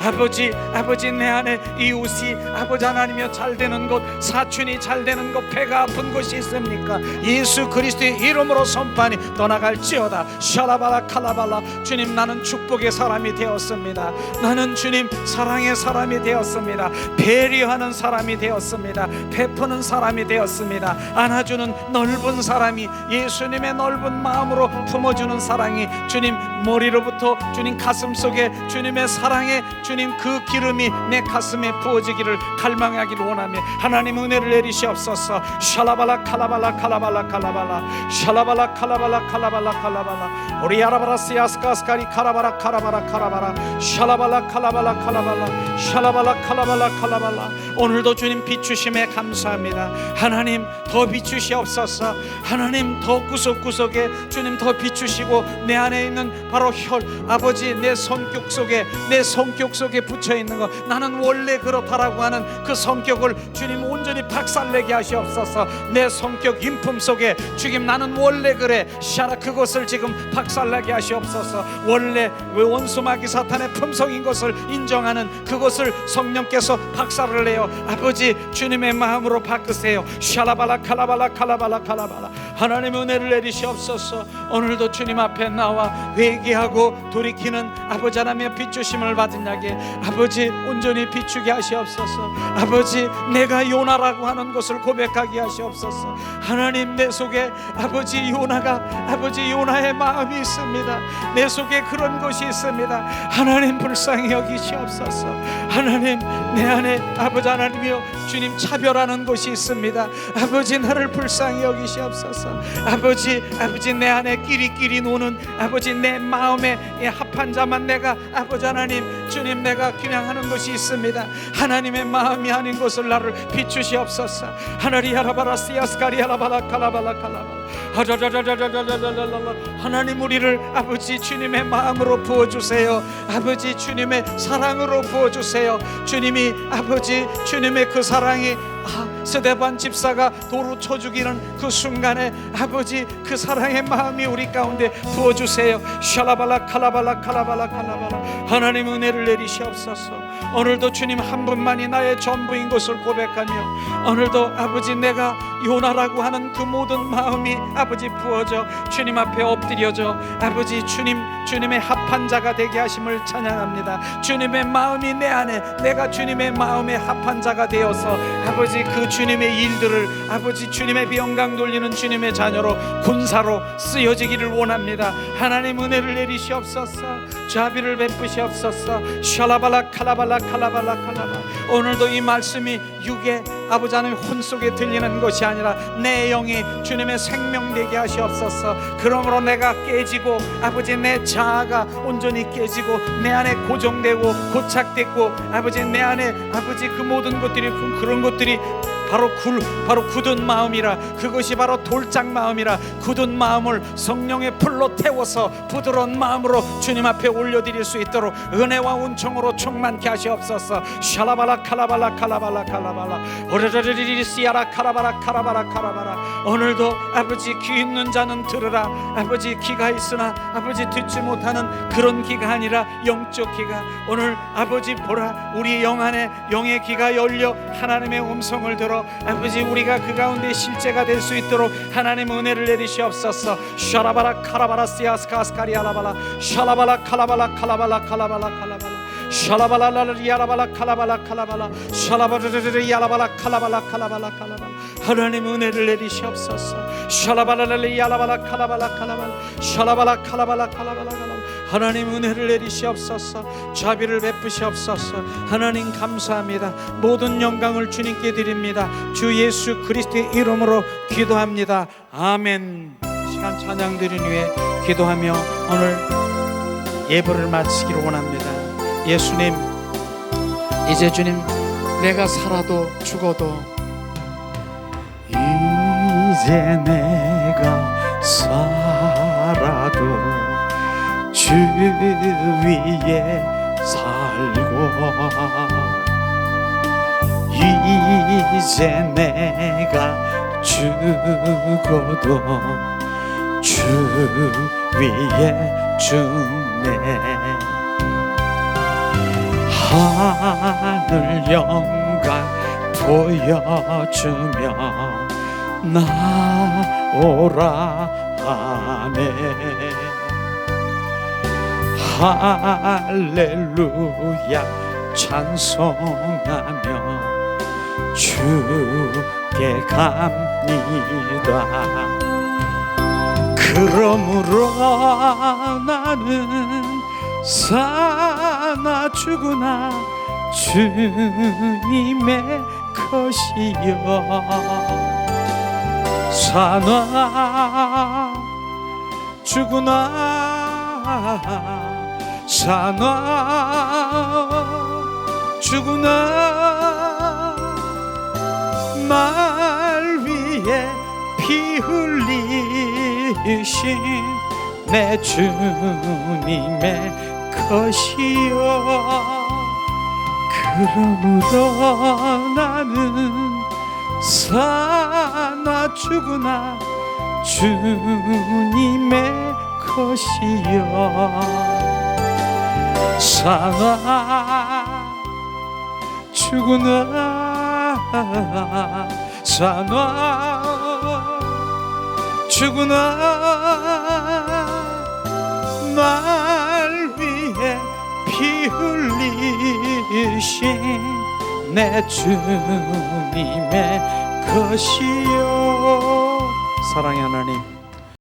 아버지 내 안에 이웃이 아버지 하나님이여 잘되는 것, 사촌이 잘되는 것, 배가 아픈 것이 있습니까? 예수 그리스도의 이름으로 선포하니 떠나갈지어다. 샤라발라 칼라발라. 주님 나는 축복의 사람이 되었습니다. 나는 주님 사랑의 사람이 되었습니다. 배려하는 사람이 되었습니다. 베푸는 사람이 되었습니다. 안아주는 넓은 사람이, 예수님의 넓은 마음으로 품어주는 사랑이 주님 머리로부터 주님 가슴 속에 주님의 사랑의 주님 그 기름이 내 가슴에 부어지기를 갈망하기를 원하며 하나님 은혜를 내리시옵소서. 샬라발라 칼라발라 칼라발라 칼라발라 샬라발라 칼라발라 칼라발라 칼라발라 우리 야라바라 시아스카스카리 카라바라 카라바라 카라바라 샬라발라 칼라발라 칼라발라 샬라발라 칼라발라 칼라발라. 오늘도 주님 비추심에 감사합니다. 하나님 더 비추시옵소서. 하나님 더 구석구석에 주님 더 비추시고 내 안에 있는 바로 아버지 내 성격 속에 붙여 있는 것, 나는 원래 그렇다라고 하는 그 성격을 주님 온전히 박살내게 하시옵소서. 내 성격 인품 속에 주님 나는 원래 그래 샤라 그것을 지금 박살나게 하시옵소서. 원래 원수마귀 사탄의 품성인 것을 인정하는 그것을 성령께서 박살을 내어 아버지 주님의 마음으로 바꾸세요. 샤라발라 칼라발라 칼라발라 칼라발라. 하나님 은혜를 내리시옵소서. 오늘도 주님 앞에 나와 회개하고 돌이키는 아버지 하나님의 비추심을 받은 자에게 아버지 온전히 비추게 하시옵소서. 아버지 내가 요나라고 하는 것을 고백하게 하시옵소서. 하나님 내 속에 아버지 요나의 마음이 있습니다. 내 속에 그런 것이 있습니다. 하나님 불쌍히 여기시옵소서. 하나님 내 안에 아버지 하나님이여 주님 차별하는 것이 있습니다. 아버지 나를 불쌍히 여기시옵소서. 아버지 내 안에 끼리끼리 노는 아버지 내 마음에 합한 자만 내가 아버지 하나님 주님 내가 그냥 하는 것이 있습니다. 하나님의 마음이 아닌 것을 나를 비추시옵소서. 하나리 야라바라 시아스카리 야라바라 칼라발라 칼라발라. 하나님 우리를 아버지 주님의 마음으로 부어주세요. 아버지 주님의 사랑으로 부어주세요. 주님이 아버지 주님의 그 사랑이 스데반 집사가 도로 쳐 죽이는 그 순간에 아버지 그 사랑의 마음이 우리 가운데 부어주세요. 샬라발라 칼라발라 칼라발라 칼라발라. 하나님 은혜를 내리시옵소서. 오늘도 주님 한 분만이 나의 전부인 것을 고백하며 오늘도 아버지 내가 요나라고 하는 그 모든 마음이 아버지 부어져 주님 앞에 엎드려져 아버지 주님의 합한 자가 되게 하심을 찬양합니다. 주님의 마음이 내 안에, 내가 주님의 마음에 합한 자가 되어서 아버지 그 주님의 일들을 아버지 주님의 영광 돌리는 주님의 자녀로 군사로 쓰여지기를 원합니다. 하나님 은혜를 내리시옵소서. 자비를 베푸시옵소서. 샬라발라 칼라발라 칼라발라 칼라발라. 오늘도 이 말씀이 육의 아버지 하나님 혼 속에 들리는 것이 아니라 내 영이 주님의 생명 되게 하시옵소서. 그러므로 내가 깨지고 아버지 내 자아가 온전히 깨지고 내 안에 고정되고 고착되고 아버지 내 안에 아버지 그 모든 것들이 그런 것들이 바로 굳은 마음이라, 그것이 바로 돌짝 마음이라, 굳은 마음을 성령의 불로 태워서 부드러운 마음으로 주님 앞에 올려드릴 수 있도록 은혜와 은총으로 충만케 하시옵소서. 샬라발라 칼라발라 칼라발라 칼라발라 오르르르리시아라 카라바라 카라바라 카라바라. 오늘도 아버지 귀 있는 자는 들으라. 아버지 귀가 있으나 아버지 듣지 못하는 그런 귀가 아니라 영적 귀가, 오늘 아버지 보라, 우리 영 안에 영의 귀가 열려 하나님의 음성을 들어 아버지 우리가 그 가운데 실제가 될 수 있도록 하나님 은혜를 내리시옵소서. 샤라바라 카라바라 시아스카스카리아라바라 샤라바라 칼라바라 칼라바라 칼라바라 칼라바라 샬라발라리아라발라 칼라발라 칼라발라 샬라바르르리아라발라 칼라발라 칼라발라 칼라발라. 하나님 은혜를 내리시옵소서. 샬라발라리아라발라 칼라발라 칼라발라 샬라발라 칼라발라 칼라발라 칼라발라. 하나님 은혜를 내리시옵소서. 자비를 베푸시옵소서. 하나님 감사합니다. 모든 영광을 주님께 드립니다. 주 예수 그리스도의 이름으로 기도합니다. 아멘. 시간 찬양 드린 후에 기도하며 오늘 예배를 마치기를 원합니다. 예수님, 이제 주님 내가 살아도 죽어도 이제 내가 살아도 주 위에 살고 이제 내가 죽어도 주 위에 죽네. 하늘 영광 보여주며 나오라 하네. 할렐루야 찬송하며 주께 갑니다. 그러므로 나는 사나 죽으나 주님의 것이여. 사나 죽으나 사나 죽으나 날 위해 피 흘리신 내 주님의 것이여. 그러므로 나는 사나 죽으나 주님의 것이여. 사나 죽으나 사나 죽으나 날 위해 피 흘리신 내 주님의 것이요. 사랑의 하나님,